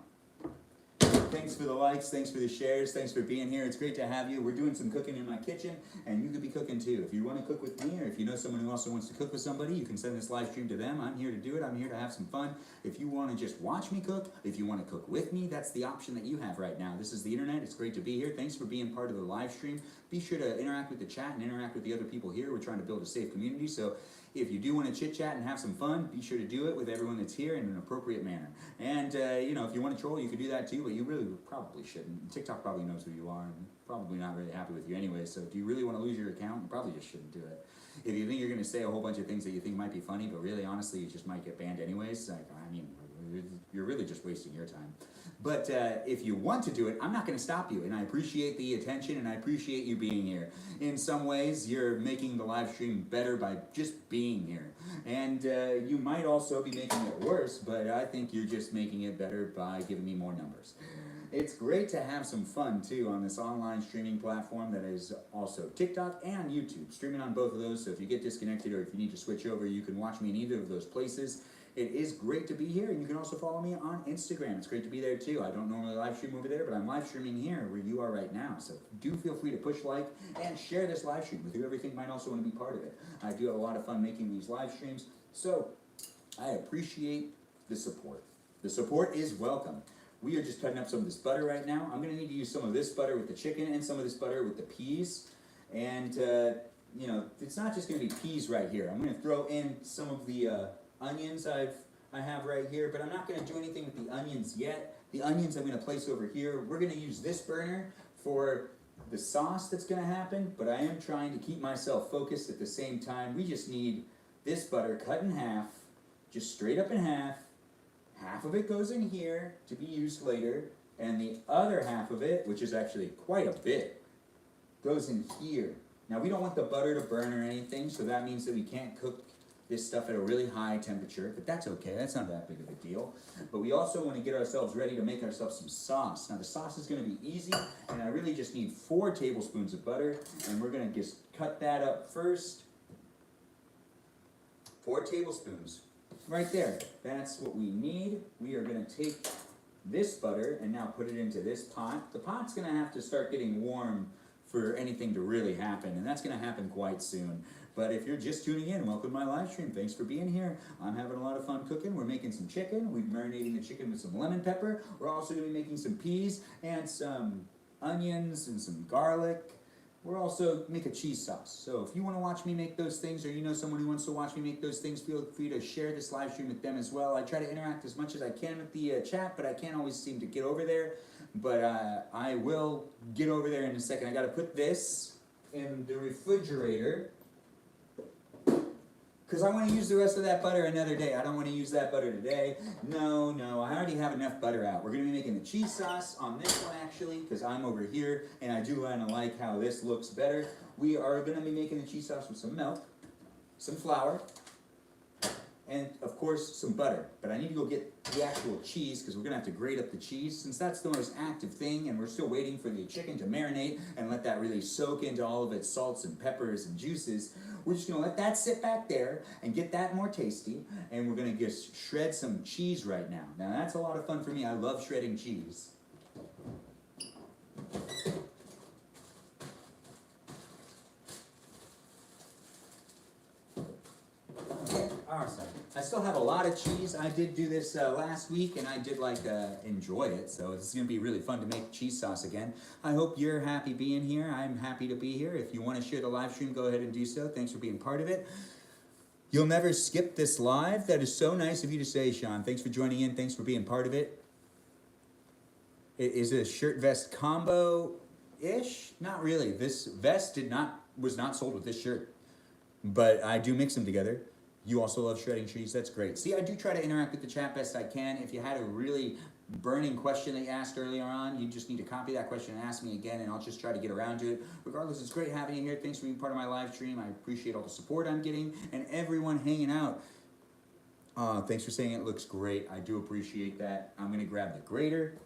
Thanks for the likes, thanks for the shares, thanks for being here. It's great to have you. We're doing some cooking in my kitchen, and you could be cooking too. If you want to cook with me, or if you know someone who also wants to cook with somebody, you can send this live stream to them. I'm here to do it. I'm here to have some fun. If you want to just watch me cook, if you want to cook with me, that's the option that you have right now. This is the internet. It's great to be here. Thanks for being part of the live stream. Be sure to interact with the chat and interact with the other people here. We're trying to build a safe community, so if you do want to chit-chat and have some fun, be sure to do it with everyone that's here in an appropriate manner. And, you know, if you want to troll, you can do that too, but you really probably shouldn't. TikTok probably knows who you are and probably not really happy with you anyway, so if you really want to lose your account, you probably just shouldn't do it. If you think you're going to say a whole bunch of things that you think might be funny, but really, honestly, you just might get banned anyways, like, I mean, you're really just wasting your time. But if you want to do it, I'm not going to stop you, and I appreciate the attention, and I appreciate you being here. In some ways, you're making the live stream better by just being here. And you might also be making it worse, but I think you're just making it better by giving me more numbers. It's great to have some fun, too, on this online streaming platform that is also TikTok and YouTube. Streaming on both of those, so if you get disconnected or if you need to switch over, you can watch me in either of those places. It is great to be here, and you can also follow me on Instagram. It's great to be there, too. I don't normally live stream over there, but I'm live streaming here where you are right now. So do feel free to push like and share this live stream with whoever you think might also want to be part of it. I do have a lot of fun making these live streams, so I appreciate the support. The support is welcome. We are just cutting up some of this butter right now. I'm going to need to use some of this butter with the chicken and some of this butter with the peas. And, you know, it's not just going to be peas right here. I'm going to throw in some of the onions I have right here, but I'm not going to do anything with the onions yet. The onions I'm going to place over here. We're going to use this burner for the sauce that's going to happen, but I am trying to keep myself focused at the same time. We just need this butter cut in half, just straight up in half. Half of it goes in here to be used later, and the other half of it, which is actually quite a bit, goes in here. Now, we don't want the butter to burn or anything, so that means that we can't cook this stuff at a really high temperature, but that's okay. That's not that big of a deal. But we also want to get ourselves ready to make ourselves some sauce. Now, the sauce is going to be easy, and I really just need 4 tablespoons of butter, and we're going to just cut that up first. 4 tablespoons. Right there. That's what we need. We are going to take this butter and now put it into this pot. The pot's going to have to start getting warm for anything to really happen, and that's going to happen quite soon. But if you're just tuning in, welcome to my live stream. Thanks for being here. I'm having a lot of fun cooking. We're making some chicken. We're marinating the chicken with some lemon pepper. We're also going to be making some peas and some onions and some garlic. We're also make a cheese sauce. So if you want to watch me make those things, or you know someone who wants to watch me make those things, feel free to share this live stream with them as well. I try to interact as much as I can with the chat, but I can't always seem to get over there. But I will get over there in a second. I got to put this in the refrigerator because I want to use the rest of that butter another day. I don't want to use that butter today. No, I already have enough butter out. We're going to be making the cheese sauce on this one, actually, because I'm over here, and I do kind of like how this looks better. We are going to be making the cheese sauce with some milk, some flour, and of course some butter. But I need to go get the actual cheese because we're gonna have to grate up the cheese since that's the most active thing, and we're still waiting for the chicken to marinate and let that really soak into all of its salts and peppers and juices. We're just gonna let that sit back there and get that more tasty, and we're gonna just shred some cheese right now. Now that's a lot of fun for me. I love shredding cheese. Awesome. I still have a lot of cheese. I did do this last week, and I did enjoy it. So it's gonna be really fun to make cheese sauce again. I hope you're happy being here. I'm happy to be here. If you want to share the live stream, go ahead and do so. Thanks for being part of it. You'll never skip this live. That is so nice of you to say, Sean. Thanks for joining in. Thanks for being part of it. It is a shirt vest combo-ish. Not really. This vest was not sold with this shirt, but I do mix them together. You also love shredding cheese. That's great. See, I do try to interact with the chat best I can. If you had a really burning question that you asked earlier on, you just need to copy that question and ask me again, and I'll just try to get around to it. Regardless, it's great having you here. Thanks for being part of my live stream. I appreciate all the support I'm getting and everyone hanging out. Thanks for saying it looks great. I do appreciate that. I'm going to grab the grater.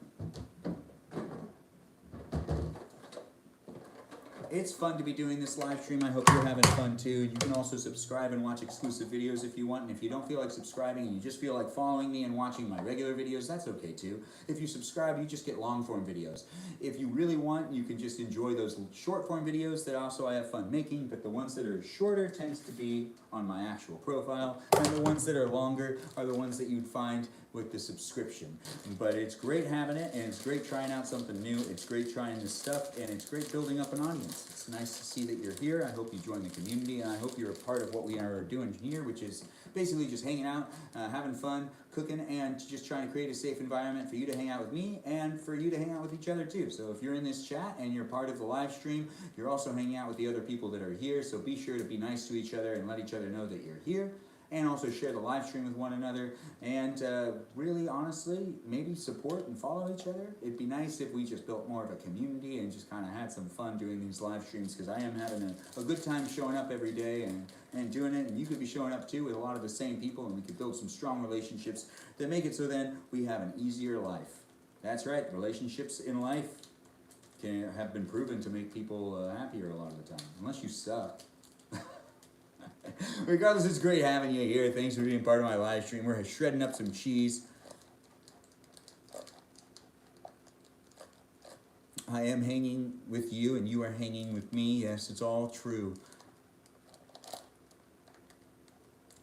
It's fun to be doing this live stream. I hope you're having fun too. You can also subscribe and watch exclusive videos if you want. And if you don't feel like subscribing and you just feel like following me and watching my regular videos, that's okay too. If you subscribe, you just get long form videos. If you really want, you can just enjoy those short form videos that also I have fun making. But the ones that are shorter tends to be on my actual profile. And the ones that are longer are the ones that you'd find with the subscription. But it's great having it, and it's great trying out something new. It's great trying this stuff, and it's great building up an audience. It's nice to see that you're here. I hope you join the community, and I hope you're a part of what we are doing here, which is basically just hanging out, having fun, cooking, and just trying to create a safe environment for you to hang out with me and for you to hang out with each other too. So if you're in this chat and you're part of the live stream, you're also hanging out with the other people that are here. So be sure to be nice to each other and let each other know that you're here. And also share the live stream with one another, and really honestly, maybe support and follow each other. It'd be nice if we just built more of a community and just kind of had some fun doing these live streams, because I am having a good time showing up every day and doing it, and you could be showing up too with a lot of the same people, and we could build some strong relationships that make it so then we have an easier life. That's right, relationships in life have been proven to make people happier a lot of the time, unless you suck. Regardless, it's great having you here. Thanks for being part of my live stream. We're shredding up some cheese. I am hanging with you, and you are hanging with me. Yes, it's all true.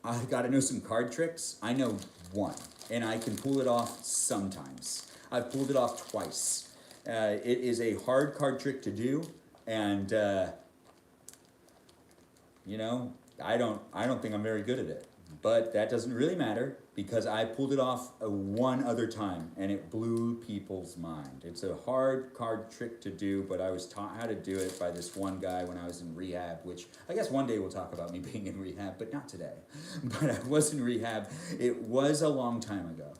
I got to know some card tricks. I know one, and I can pull it off sometimes. I've pulled it off twice. It is a hard card trick to do, and you know, I don't think I'm very good at it, but that doesn't really matter because I pulled it off one other time and it blew people's mind. It's a hard card trick to do, but I was taught how to do it by this one guy when I was in rehab, which I guess one day we'll talk about me being in rehab, but not today. But I was in rehab. It was a long time ago.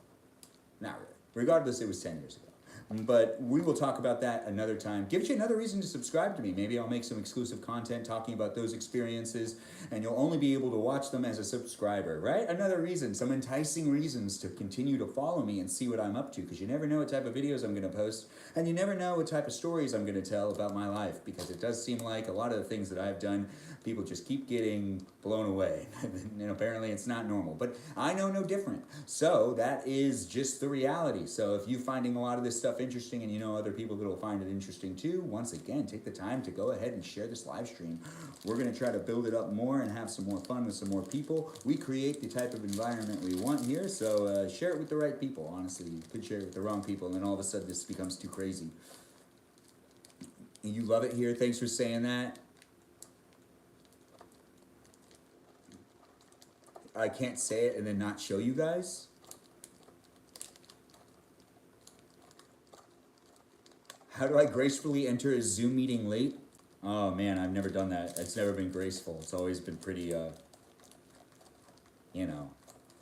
Not really. Regardless, it was 10 years ago. But we will talk about that another time. Gives you another reason to subscribe to me. Maybe I'll make some exclusive content talking about those experiences, and you'll only be able to watch them as a subscriber, right? Another reason, some enticing reasons to continue to follow me and see what I'm up to, because you never know what type of videos I'm going to post, and you never know what type of stories I'm going to tell about my life, because it does seem like a lot of the things that I've done, people just keep getting blown away. And apparently it's not normal, but I know no different. So that is just the reality. So if you're finding a lot of this stuff interesting and you know other people that will find it interesting too, once again, take the time to go ahead and share this live stream. We're going to try to build it up more and have some more fun with some more people. We create the type of environment we want here, so share it with the right people. Honestly, you could share it with the wrong people, and then all of a sudden this becomes too crazy. You love it here. Thanks for saying that. I can't say it and then not show you guys. How do I gracefully enter a Zoom meeting late? Oh man, I've never done that. It's never been graceful. It's always been pretty, you know,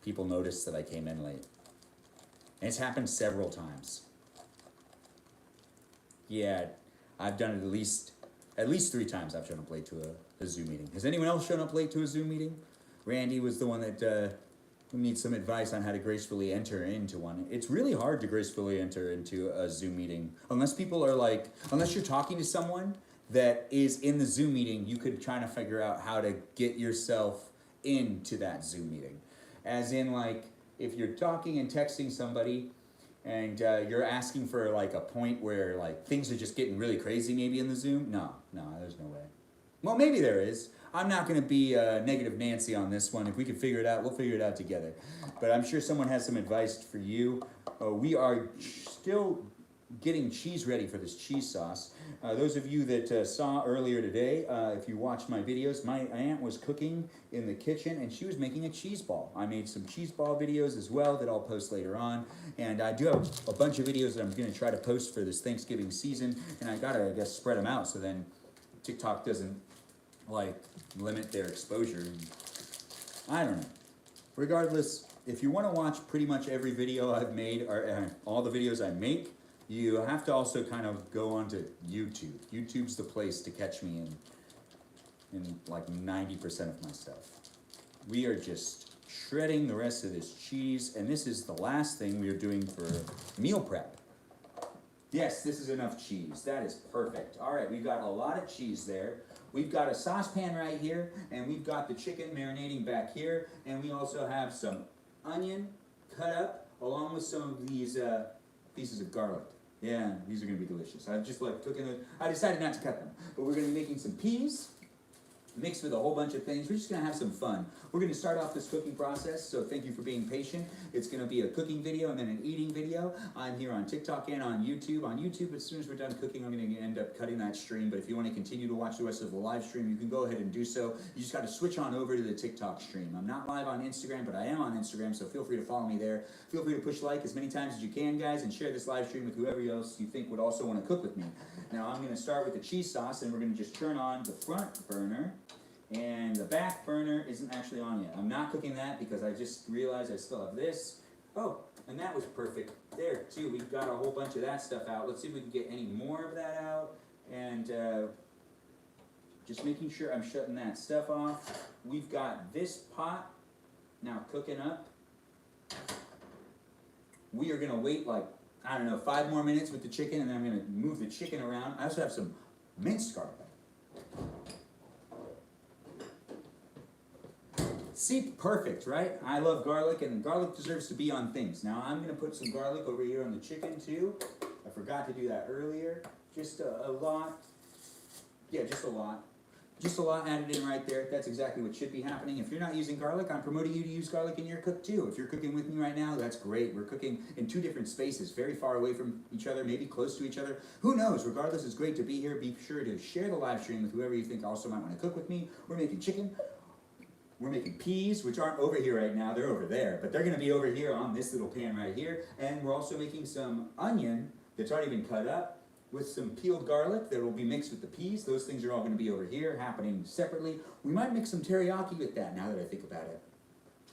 people notice that I came in late. And it's happened several times. Yeah, I've done it at least 3 times I've shown up late to a Zoom meeting. Has anyone else shown up late to a Zoom meeting? Randy was the one that We need some advice on how to gracefully enter into one. It's really hard to gracefully enter into a Zoom meeting. Unless people are like, unless you're talking to someone that is in the Zoom meeting, you could try to figure out how to get yourself into that Zoom meeting. As in, like, if you're talking and texting somebody and you're asking for like a point where like things are just getting really crazy maybe in the Zoom, no, there's no way. Well, maybe there is. I'm not going to be negative Nancy on this one. If we can figure it out, we'll figure it out together. But I'm sure someone has some advice for you. We are still getting cheese ready for this cheese sauce. Those of you that saw earlier today, if you watched my videos, my aunt was cooking in the kitchen and she was making a cheese ball. I made some cheese ball videos as well that I'll post later on. And I do have a bunch of videos that I'm going to try to post for this Thanksgiving season. And I got to, I guess, spread them out so then TikTok doesn't like limit their exposure. I don't know. Regardless, if you want to watch pretty much every video I've made or all the videos I make, you have to also kind of go onto YouTube. YouTube's the place to catch me in like 90% of my stuff. We are just shredding the rest of this cheese, and this is the last thing we are doing for meal prep. Yes, this is enough cheese. That is perfect. All right, we've got a lot of cheese there. We've got a saucepan right here, and we've got the chicken marinating back here, and we also have some onion cut up along with some of these pieces of garlic. Yeah, these are gonna be delicious. I just like cooking it. I decided not to cut them, but we're gonna be making some peas mixed with a whole bunch of things. We're just gonna have some fun. We're gonna start off this cooking process, so thank you for being patient. It's gonna be a cooking video and then an eating video. I'm here on TikTok and on YouTube. On YouTube, as soon as we're done cooking, I'm gonna end up cutting that stream, but if you wanna continue to watch the rest of the live stream, you can go ahead and do so. You just gotta switch on over to the TikTok stream. I'm not live on Instagram, but I am on Instagram, so feel free to follow me there. Feel free to push like as many times as you can, guys, and share this live stream with whoever else you think would also wanna cook with me. Now, I'm gonna start with the cheese sauce, and we're gonna just turn on the front burner. And the back burner isn't actually on yet. I'm not cooking that because I just realized I still have this. Oh, and that was perfect. There, too, we've got a whole bunch of that stuff out. Let's see if we can get any more of that out. And just making sure I'm shutting that stuff off. We've got this pot now cooking up. We are going to wait like, I don't know, 5 more minutes with the chicken, and then I'm going to move the chicken around. I also have some minced garlic. See, perfect, right? I love garlic, and garlic deserves to be on things. Now, I'm going to put some garlic over here on the chicken, too. I forgot to do that earlier. Just a lot. Yeah, just a lot. Just a lot added in right there. That's exactly what should be happening. If you're not using garlic, I'm promoting you to use garlic in your cook, too. If you're cooking with me right now, that's great. We're cooking in 2 different spaces, very far away from each other, maybe close to each other. Who knows? Regardless, it's great to be here. Be sure to share the live stream with whoever you think also might want to cook with me. We're making chicken. We're making peas, which aren't over here right now. They're over there, but they're going to be over here on this little pan right here. And we're also making some onion that's already been cut up with some peeled garlic that will be mixed with the peas. Those things are all going to be over here, happening separately. We might mix some teriyaki with that now that I think about it.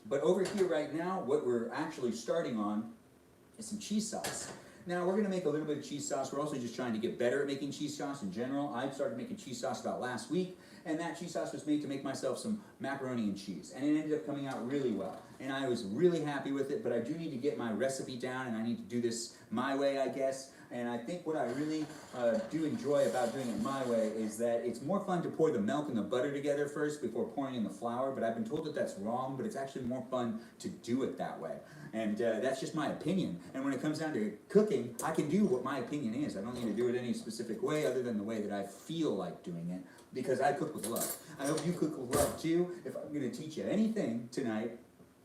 But over here right now, what we're actually starting on is some cheese sauce. Now, we're going to make a little bit of cheese sauce. We're also just trying to get better at making cheese sauce in general. I started making cheese sauce about last week, and that cheese sauce was made to make myself some macaroni and cheese. And it ended up coming out really well. And I was really happy with it, but I do need to get my recipe down, and I need to do this my way, I guess. And I think what I really do enjoy about doing it my way is that it's more fun to pour the milk and the butter together first before pouring in the flour, but I've been told that that's wrong, but it's actually more fun to do it that way. And that's just my opinion. And when it comes down to cooking, I can do what my opinion is. I don't need to do it any specific way other than the way that I feel like doing it, because I cook with love. I hope you cook with love too. If I'm going to teach you anything tonight,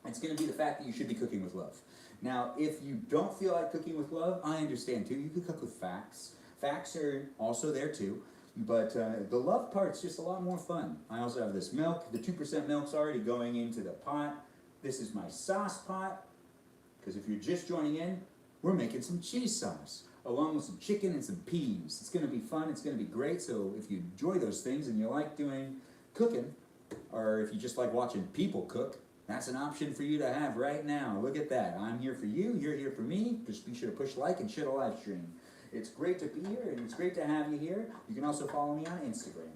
it's going to be the fact that you should be cooking with love. Now, if you don't feel like cooking with love, I understand too. You can cook with facts. Facts are also there too. But the love part's just a lot more fun. I also have this milk. The 2% milk's already going into the pot. This is my sauce pot. Because if you're just joining in, we're making some cheese sauce, along with some chicken and some peas. It's going to be fun. It's going to be great. So if you enjoy those things and you like doing cooking, or if you just like watching people cook, that's an option for you to have right now. Look at that. I'm here for you. You're here for me. Just be sure to push like and share the live stream. It's great to be here, and it's great to have you here. You can also follow me on Instagram.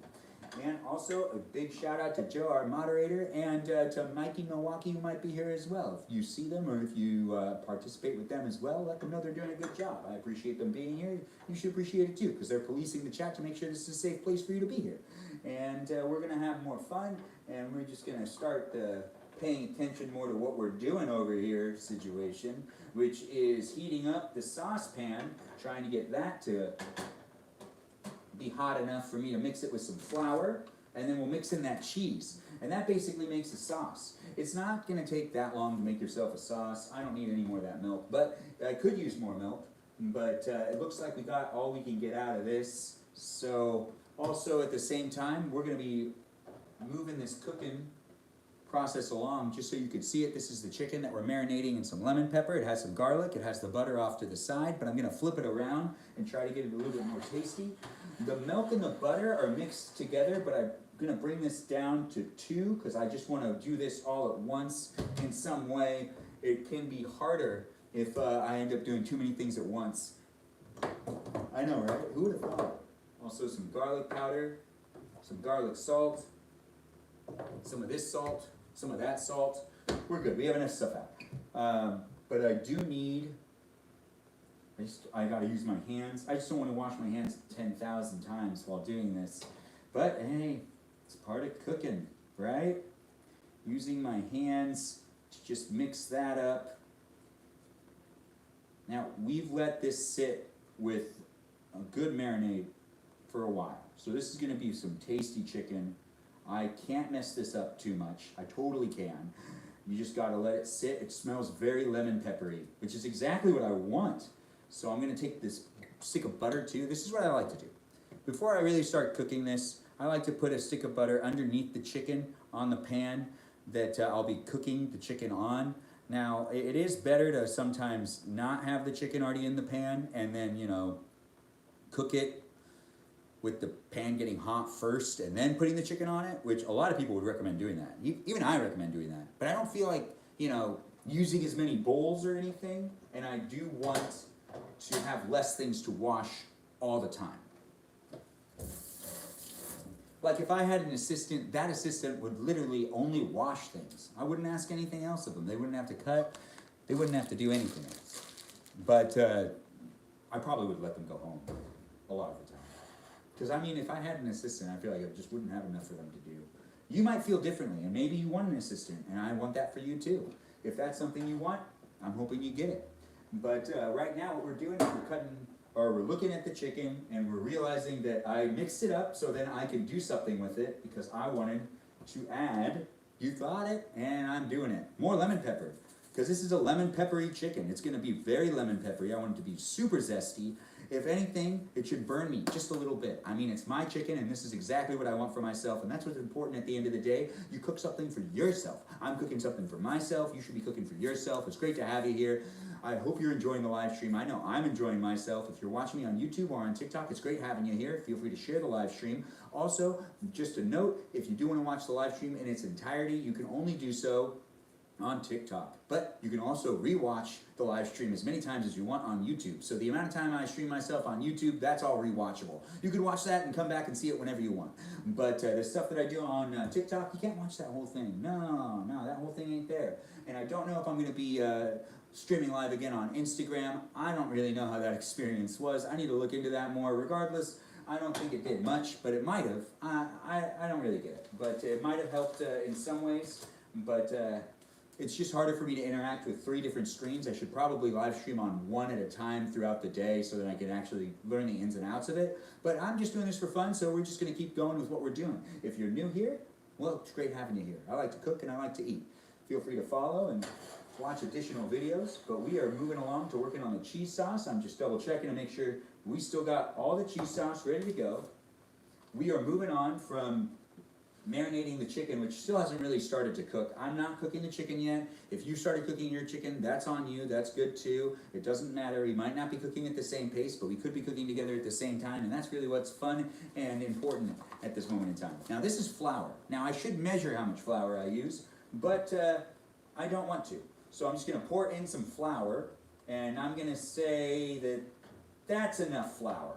And also a big shout out to Joe, our moderator, and to Mikey Milwaukee, who might be here as well. If you see them or if you participate with them as well, let them know they're doing a good job. I appreciate them being here. You should appreciate it too, because they're policing the chat to make sure this is a safe place for you to be here. And we're going to have more fun, and we're just going to start paying attention more to what we're doing over here situation, which is heating up the saucepan, trying to get that to be hot enough for me to mix it with some flour, and then we'll mix in that cheese. And that basically makes a sauce. It's not gonna take that long to make yourself a sauce. I don't need any more of that milk, but I could use more milk. But it looks like we got all we can get out of this. So also at the same time, we're gonna be moving this cooking process along just so you can see it. This is the chicken that we're marinating in some lemon pepper. It has some garlic, it has the butter off to the side, but I'm gonna flip it around and try to get it a little bit more tasty. The milk and the butter are mixed together, but I'm gonna bring this down to 2 because I just wanna do this all at once in some way. It can be harder if I end up doing too many things at once. I know, right? Who would have thought? Also some garlic powder, some garlic salt, some of this salt, some of that salt. We're good, we have enough stuff out. But I do need, I gotta use my hands. I just don't wanna wash my hands 10,000 times while doing this. But hey, it's part of cooking, right? Using my hands to just mix that up. Now, we've let this sit with a good marinade for a while. So this is gonna be some tasty chicken. I can't mess this up too much. I totally can. You just gotta let it sit. It smells very lemon peppery, which is exactly what I want. So I'm gonna take this stick of butter too. This is what I like to do. Before I really start cooking this, I like to put a stick of butter underneath the chicken on the pan that I'll be cooking the chicken on. Now, it is better to sometimes not have the chicken already in the pan and then, you know, cook it with the pan getting hot first and then putting the chicken on it, which a lot of people would recommend doing that. Even I recommend doing that. But I don't feel like, you know, using as many bowls or anything, and I do want to have less things to wash all the time. Like if I had an assistant, that assistant would literally only wash things. I wouldn't ask anything else of them. They wouldn't have to cut. They wouldn't have to do anything else. But I probably would let them go home a lot of the time. Because I mean, if I had an assistant, I feel like I just wouldn't have enough for them to do. You might feel differently, and maybe you want an assistant, and I want that for you too. If that's something you want, I'm hoping you get it. But right now what we're doing is we're looking at the chicken, and we're realizing that I mixed it up so then I could do something with it because I wanted to add, you thought it, and I'm doing it, more lemon pepper. Because this is a lemon peppery chicken. It's gonna be very lemon peppery. I want it to be super zesty. If anything, it should burn me just a little bit. I mean, it's my chicken, and this is exactly what I want for myself, and that's what's important at the end of the day. You cook something for yourself. I'm cooking something for myself. You should be cooking for yourself. It's great to have you here. I hope you're enjoying the live stream. I know I'm enjoying myself. If you're watching me on YouTube or on TikTok, it's great having you here. Feel free to share the live stream. Also, just a note, if you do want to watch the live stream in its entirety, you can only do so on TikTok, but you can also rewatch the live stream as many times as you want on YouTube. So the amount of time I stream myself on YouTube, that's all rewatchable. You can watch that and come back and see it whenever you want. But the stuff that I do on TikTok, you can't watch that whole thing. No, that whole thing ain't there. And I don't know if I'm going to be streaming live again on Instagram. I don't really know how that experience was. I need to look into that more. Regardless, I don't think it did much, but it might have. I don't really get it, but it might have helped in some ways. But it's just harder for me to interact with 3 different screens. I should probably live stream on one at a time throughout the day so that I can actually learn the ins and outs of it. But I'm just doing this for fun, so we're just gonna keep going with what we're doing. If you're new here, well, it's great having you here. I like to cook and I like to eat. Feel free to follow and watch additional videos, but we are moving along to working on the cheese sauce. I'm just double checking to make sure we still got all the cheese sauce ready to go. We are moving on from marinating the chicken, which still hasn't really started to cook. I'm not cooking the chicken yet. If you started cooking your chicken, that's on you. That's good too. It doesn't matter. We might not be cooking at the same pace, but we could be cooking together at the same time, and that's really what's fun and important at this moment in time. Now, this is flour. Now, I should measure how much flour I use, but I don't want to. So I'm just going to pour in some flour, and I'm going to say that that's enough flour.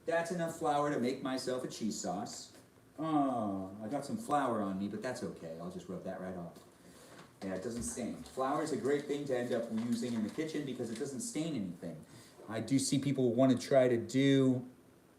That's enough flour to make myself a cheese sauce. Oh, I got some flour on me, but that's okay. I'll just rub that right off. Yeah, it doesn't stain. Flour is a great thing to end up using in the kitchen because it doesn't stain anything. I do see people want to try to do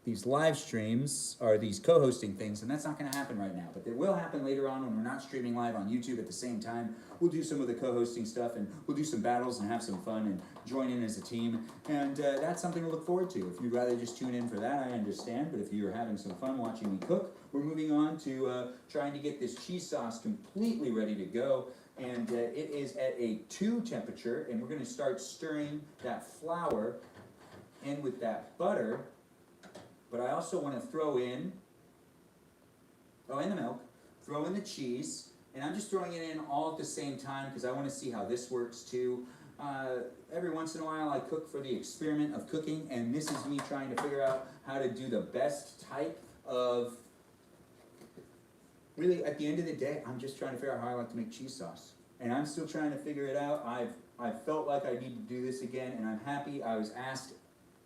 these live streams or these co-hosting things, and that's not going to happen right now. But it will happen later on when we're not streaming live on YouTube at the same time. We'll do some of the co-hosting stuff, and we'll do some battles and have some fun and join in as a team. And that's something to look forward to. If you'd rather just tune in for that, I understand. But if you're having some fun watching me cook, we're moving on to trying to get this cheese sauce completely ready to go. And it is at a 2 temperature, and we're going to start stirring that flour in with that butter. But I also want to throw in, and the milk, throw in the cheese, and I'm just throwing it in all at the same time because I want to see how this works too. Every once in a while I cook for the experiment of cooking, and this is me trying to figure out how to do the best type of, really at the end of the day, I'm just trying to figure out how I like to make cheese sauce. And I'm still trying to figure it out. I've felt like I need to do this again, and I'm happy. I was asked,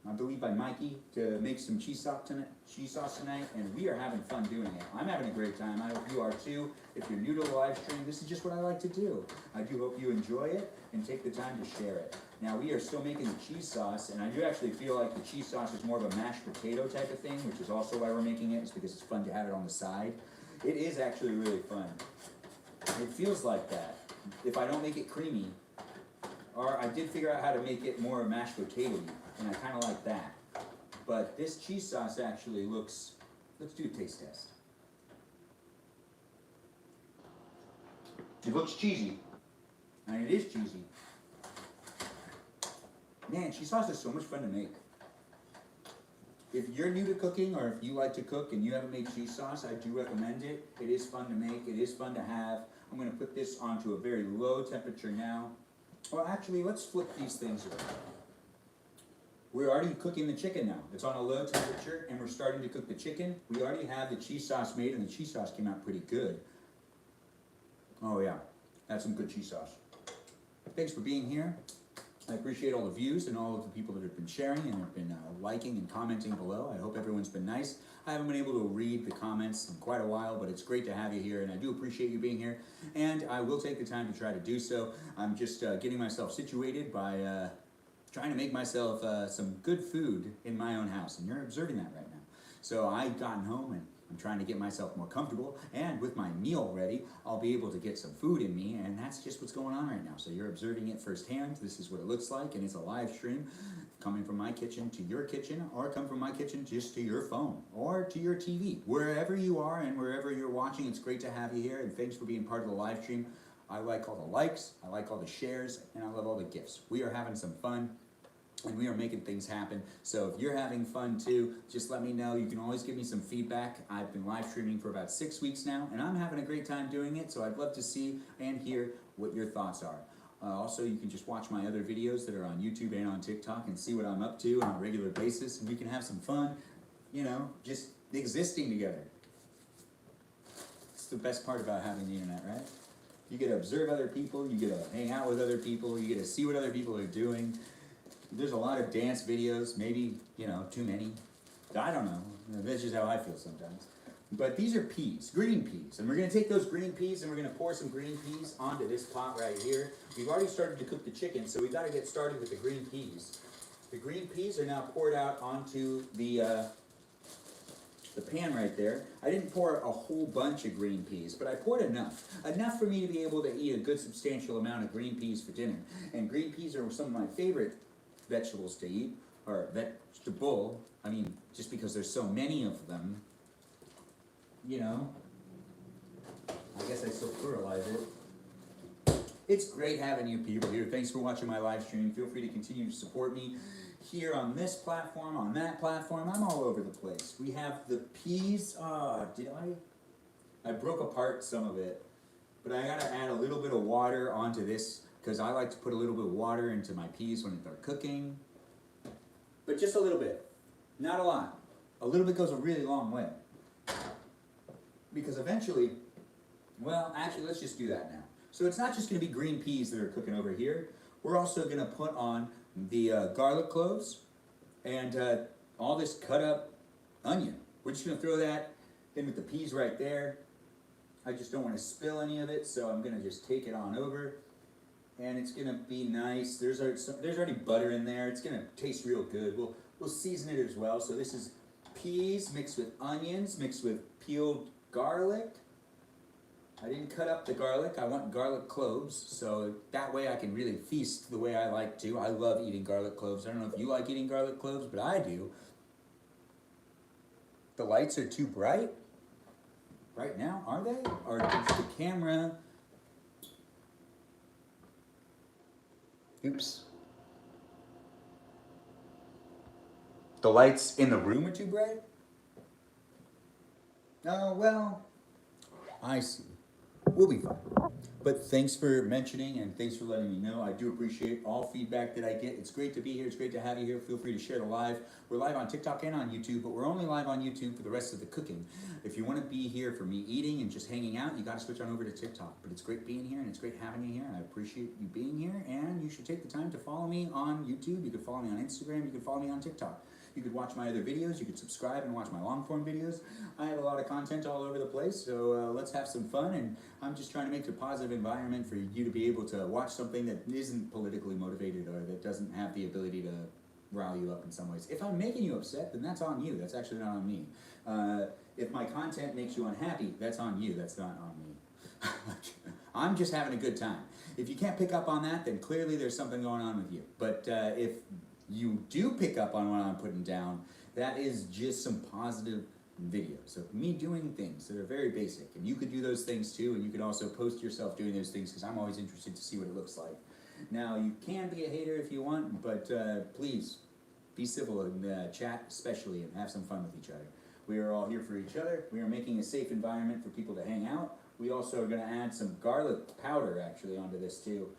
I believe by Mikey, to make some cheese sauce tonight, and we are having fun doing it. I'm having a great time. I hope you are too. If you're new to the live stream, this is just what I like to do. I do hope you enjoy it and take the time to share it. Now, we are still making the cheese sauce, and I do actually feel like the cheese sauce is more of a mashed potato type of thing, which is also why we're making it. It's because it's fun to have it on the side. It is actually really fun. It feels like that. If I don't make it creamy, or I did figure out how to make it more mashed potato-y, and I kind of like that. But this cheese sauce actually looks, let's do a taste test. It looks cheesy, and it is cheesy. Man, cheese sauce is so much fun to make. If you're new to cooking, or if you like to cook and you haven't made cheese sauce, I do recommend it. It is fun to make, it is fun to have. I'm gonna put this onto a very low temperature now. Well, actually, let's flip these things around. We're already cooking the chicken now. It's on a low temperature, and we're starting to cook the chicken. We already have the cheese sauce made, and the cheese sauce came out pretty good. Oh yeah, that's some good cheese sauce. Thanks for being here. I appreciate all the views and all of the people that have been sharing and have been liking and commenting below. I hope everyone's been nice. I haven't been able to read the comments in quite a while, but it's great to have you here, and I do appreciate you being here, and I will take the time to try to do so. I'm just getting myself situated by trying to make myself some good food in my own house, and you're observing that right now. So I've gotten home, and I'm trying to get myself more comfortable, and with my meal ready, I'll be able to get some food in me, and that's just what's going on right now. So you're observing it firsthand. This is what it looks like, and it's a live stream coming from my kitchen to your kitchen, or come from my kitchen just to your phone, or to your TV. Wherever you are and wherever you're watching, it's great to have you here, and thanks for being part of the live stream. I like all the likes, I like all the shares, and I love all the gifts. We are having some fun, and we are making things happen. So if you're having fun too, just let me know. You can always give me some feedback. I've been live streaming for about 6 weeks now, and I'm having a great time doing it, so I'd love to see and hear what your thoughts are. Also, you can just watch my other videos that are on YouTube and on TikTok and see what I'm up to on a regular basis, and we can have some fun, you know, just existing together. It's the best part about having the internet, right? You get to observe other people, you get to hang out with other people, you get to see what other people are doing. There's a lot of dance videos, maybe, you know, too many. I don't know. That's just how I feel sometimes. But these are peas, green peas. And we're going to take those green peas and we're going to pour some green peas onto this pot right here. We've already started to cook the chicken, so we've got to get started with the green peas. The green peas are now poured out onto the pan right there. I didn't pour a whole bunch of green peas, but I poured enough. Enough for me to be able to eat a good substantial amount of green peas for dinner. And green peas are some of my favorite vegetables to eat, or vegetable. I mean, just because there's so many of them, you know. I guess I still pluralize it. It's great having you people here. Thanks for watching my live stream. Feel free to continue to support me here on this platform, on that platform. I'm all over the place. We have the peas. I broke apart some of it, but I gotta add a little bit of water onto this because I like to put a little bit of water into my peas when they're cooking. But just a little bit, not a lot. A little bit goes a really long way. Because eventually, well, actually, let's just do that now. So it's not just gonna be green peas that are cooking over here. We're also gonna put on the garlic cloves and all this cut up onion. We're just gonna throw that Then with the peas right there, I just don't want to spill any of it, so I'm gonna just take it on over. And it's gonna be nice. There's already butter in there. It's gonna taste real good. We'll season it as well. So this is peas mixed with onions, mixed with peeled garlic. I didn't cut up the garlic. I want garlic cloves, so that way I can really feast the way I like to. I love eating garlic cloves. I don't know if you like eating garlic cloves, but I do. The lights are too bright right now, are they? Or is the camera... Oops. The lights in the room are too bright? Oh, well, I see. We'll be fine. But thanks for mentioning and thanks for letting me know. I do appreciate all feedback that I get. It's great to be here. It's great to have you here. Feel free to share the live. We're live on TikTok and on YouTube, but we're only live on YouTube for the rest of the cooking. If you want to be here for me eating and just hanging out, you got to switch on over to TikTok. But it's great being here and it's great having you here. I appreciate you being here, and you should take the time to follow me on YouTube. You can follow me on Instagram. You can follow me on TikTok. You could watch my other videos. You could subscribe and watch my long form videos. I have a lot of content all over the place, so let's have some fun. And I'm just trying to make a positive environment for you to be able to watch something that isn't politically motivated or that doesn't have the ability to rile you up in some ways. If I'm making you upset, then that's on you. That's actually not on me. If my content makes you unhappy, that's on you. That's not on me. I'm just having a good time. If you can't pick up on that, then clearly there's something going on with you. But if you do pick up on what I'm putting down, that is just some positive videos of me doing things that are very basic. And you could do those things too, and you could also post yourself doing those things, because I'm always interested to see what it looks like. Now, you can be a hater if you want, but please be civil in the chat especially, and have some fun with each other. We are all here for each other. We are making a safe environment for people to hang out. We also are going to add some garlic powder actually onto this too.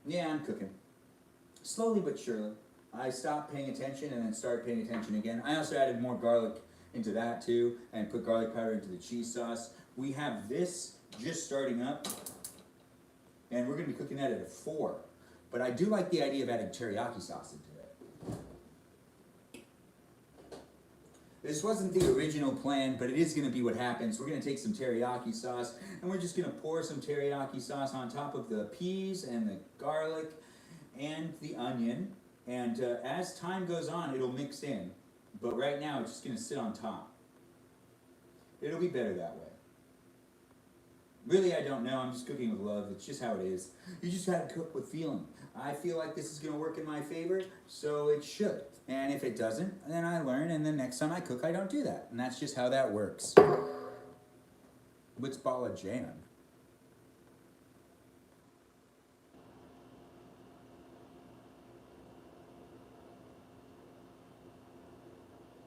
Yeah, I'm cooking. Slowly but surely. I stopped paying attention and then started paying attention again. I also added more garlic into that too, and put garlic powder into the cheese sauce. We have this just starting up, and we're going to be cooking that at a 4. But I do like the idea of adding teriyaki sauce into it. This wasn't the original plan, but it is going to be what happens. We're going to take some teriyaki sauce, and we're just going to pour some teriyaki sauce on top of the peas and the garlic and the onion. And as time goes on, it'll mix in. But right now, it's just going to sit on top. It'll be better that way. Really, I don't know. I'm just cooking with love. It's just how it is. You just got to cook with feeling. I feel like this is going to work in my favor, so it should. And if it doesn't, then I learn, and then next time I cook, I don't do that. And that's just how that works. What's ball of jam?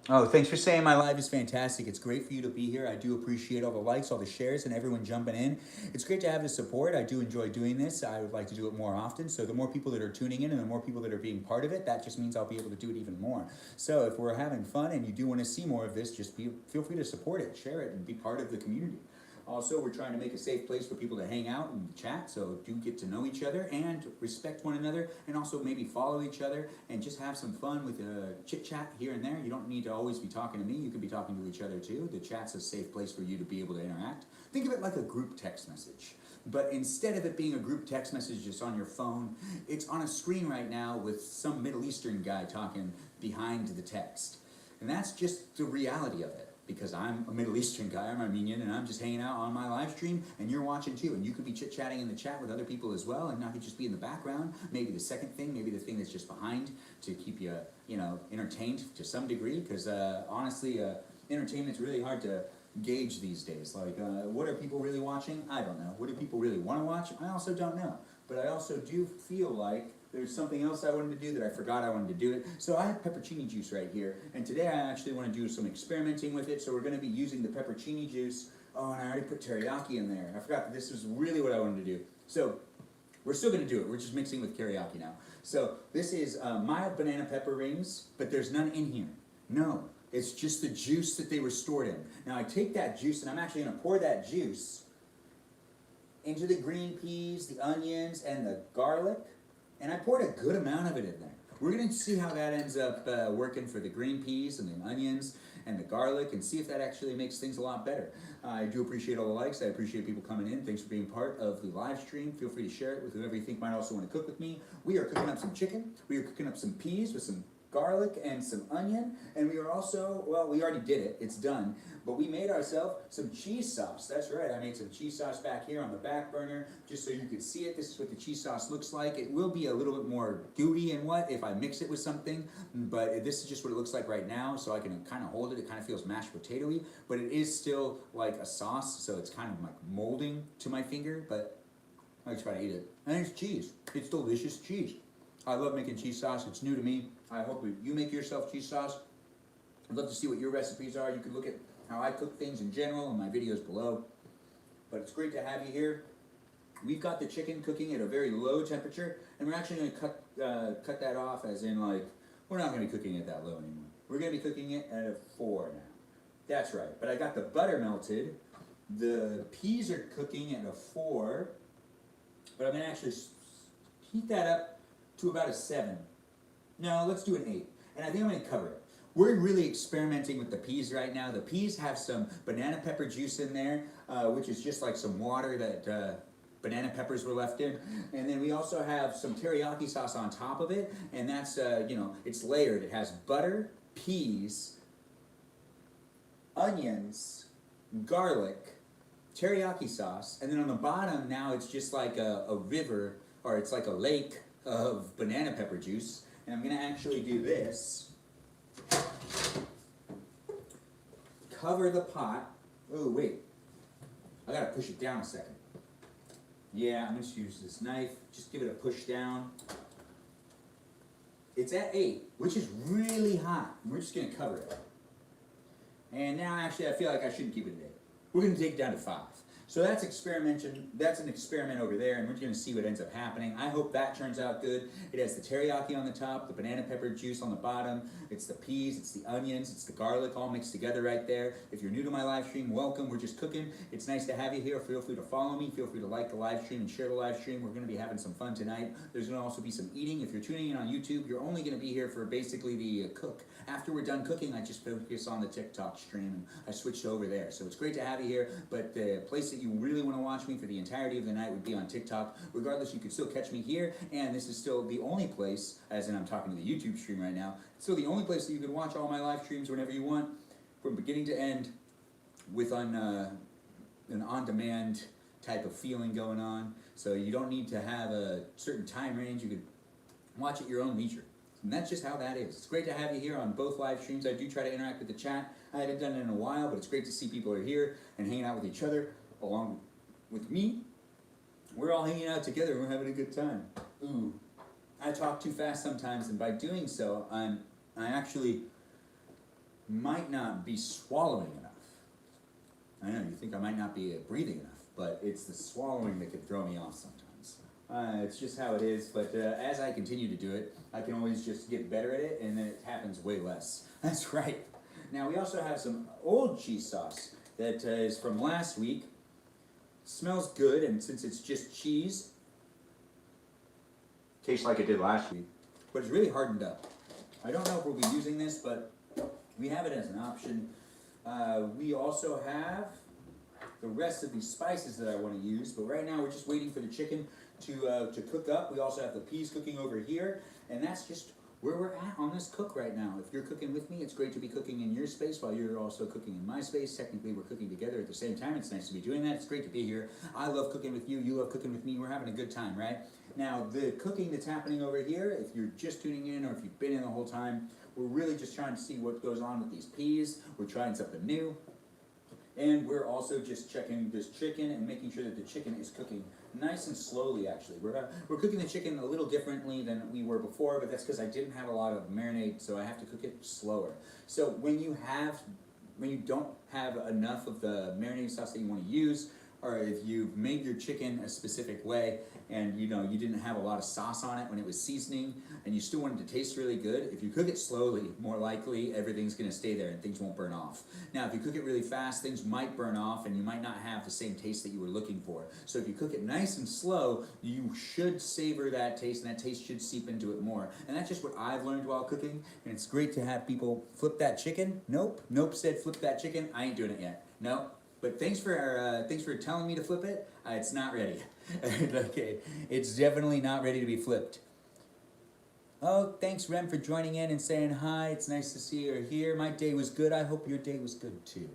Oh, thanks for saying my live is fantastic. It's great for you to be here. I do appreciate all the likes, all the shares, and everyone jumping in. It's great to have the support. I do enjoy doing this. I would like to do it more often. So the more people that are tuning in and the more people that are being part of it, that just means I'll be able to do it even more. So if we're having fun and you do want to see more of this, just feel free to support it, share it, and be part of the community. Also, we're trying to make a safe place for people to hang out and chat, so do get to know each other and respect one another, and also maybe follow each other and just have some fun with a chit-chat here and there. You don't need to always be talking to me. You could be talking to each other too. The chat's a safe place for you to be able to interact. Think of it like a group text message. But instead of it being a group text message just on your phone, it's on a screen right now with some Middle Eastern guy talking behind the text. And that's just the reality of it. Because I'm a Middle Eastern guy, I'm Armenian, and I'm just hanging out on my live stream, and you're watching too, and you could be chit-chatting in the chat with other people as well, and not just be in the background, maybe the second thing, maybe the thing that's just behind to keep you, entertained to some degree, because honestly, entertainment's really hard to gauge these days. Like, what are people really watching? I don't know. What do people really want to watch? I also don't know. But I also do feel like there's something else I wanted to do that I forgot I wanted to do it. So I have peppercini juice right here. And today I actually want to do some experimenting with it. So we're going to be using the peppercini juice. Oh, and I already put teriyaki in there. I forgot that this was really what I wanted to do. So we're still going to do it. We're just mixing with teriyaki now. So this is mild banana pepper rings, but there's none in here. No, it's just the juice that they were stored in. Now I take that juice and I'm actually going to pour that juice into the green peas, the onions, and the garlic. And I poured a good amount of it in there. We're going to see how that ends up working for the green peas and the onions and the garlic and see if that actually makes things a lot better. I do appreciate all the likes. I appreciate people coming in. Thanks for being part of the live stream. Feel free to share it with whoever you think might also want to cook with me. We are cooking up some chicken. We are cooking up some peas with some garlic and some onion, and we are also, well, we already did it, it's done, but we made ourselves some cheese sauce. That's right, I made some cheese sauce back here on the back burner, just so you could see it. This is what the cheese sauce looks like. It will be a little bit more gooey and what if I mix it with something, but this is just what it looks like right now, so I can kind of hold it. It kind of feels mashed potato-y, but it is still like a sauce, so it's kind of like molding to my finger, but I just gotta eat it. And it's cheese. It's delicious cheese. I love making cheese sauce. It's new to me. I hope you make yourself cheese sauce. I'd love to see what your recipes are. You can look at how I cook things in general in my videos below. But it's great to have you here. We've got the chicken cooking at a very low temperature, and we're actually going to cut that off, as in, like, we're not going to be cooking it that low anymore. We're going to be cooking it at a 4 now. That's right. But I got the butter melted. The peas are cooking at a 4, but I'm going to actually heat that up to about a 7. No, let's do an 8. And I think I'm going to cover it. We're really experimenting with the peas right now. The peas have some banana pepper juice in there, which is just like some water that banana peppers were left in. And then we also have some teriyaki sauce on top of it. And that's, you know, it's layered. It has butter, peas, onions, garlic, teriyaki sauce. And then on the bottom, now it's just like a river, or it's like a lake of banana pepper juice. And I'm going to actually do this. Cover the pot. Oh, wait. I got to push it down a second. Yeah, I'm going to use this knife. Just give it a push down. It's at 8, which is really hot. We're just going to cover it. And now, actually, I feel like I shouldn't keep it at 8. We're going to take it down to 5. So that's experimentation. That's an experiment over there, and we're going to see what ends up happening. I hope that turns out good. It has the teriyaki on the top, the banana pepper juice on the bottom. It's the peas, it's the onions, it's the garlic all mixed together right there. If you're new to my live stream, welcome. We're just cooking. It's nice to have you here. Feel free to follow me. Feel free to like the live stream and share the live stream. We're going to be having some fun tonight. There's going to also be some eating. If you're tuning in on YouTube, you're only going to be here for basically the cook. After we're done cooking, I just focus on the TikTok stream, and I switched over there. So it's great to have you here, but the place that you really want to watch me for the entirety of the night would be on TikTok. Regardless, you can still catch me here, and this is still the only place, as in I'm talking to the YouTube stream right now, it's still the only place that you can watch all my live streams whenever you want, from beginning to end, with an on-demand type of feeling going on. So you don't need to have a certain time range. You can watch at your own leisure. And that's just how that is. It's great to have you here on both live streams. I do try to interact with the chat. I haven't done it in a while, but it's great to see people are here and hanging out with each other along with me. We're all hanging out together and we're having a good time. Ooh, I talk too fast sometimes, and by doing so, I actually might not be swallowing enough. I know, you think I might not be breathing enough, but it's the swallowing that can throw me off sometimes. It's just how it is, but as I continue to do it, I can always just get better at it, and then it happens way less. That's right. Now, we also have some old cheese sauce that is from last week. Smells good, and since it's just cheese, tastes like it did last week, but it's really hardened up. I don't know if we'll be using this, but we have it as an option. We also have the rest of these spices that I want to use, but right now we're just waiting for the chicken to cook up. We also have the peas cooking over here, and that's just where we're at on this cook right now. If you're cooking with me, it's great to be cooking in your space while you're also cooking in my space. Technically, we're cooking together at the same time. It's nice to be doing that. It's great to be here. I love cooking with you. You love cooking with me. We're having a good time, right? Now, the cooking that's happening over here, if you're just tuning in or if you've been in the whole time, we're really just trying to see what goes on with these peas. We're trying something new. And we're also just checking this chicken and making sure that the chicken is cooking nice and slowly, actually. We're cooking the chicken a little differently than we were before, but that's because I didn't have a lot of marinade, so I have to cook it slower. So when you don't have enough of the marinade sauce that you want to use, or if you've made your chicken a specific way and you didn't have a lot of sauce on it when it was seasoning and you still want it to taste really good, if you cook it slowly, more likely everything's going to stay there and things won't burn off. Now if you cook it really fast, things might burn off and you might not have the same taste that you were looking for. So if you cook it nice and slow, you should savor that taste and that taste should seep into it more. And that's just what I've learned while cooking, and it's great to have people flip that chicken. Nope said flip that chicken. I ain't doing it yet. No. But thanks for telling me to flip it. It's not ready. Okay, it's definitely not ready to be flipped. Oh, thanks Rem for joining in and saying hi. It's nice to see you here. My day was good. I hope your day was good too.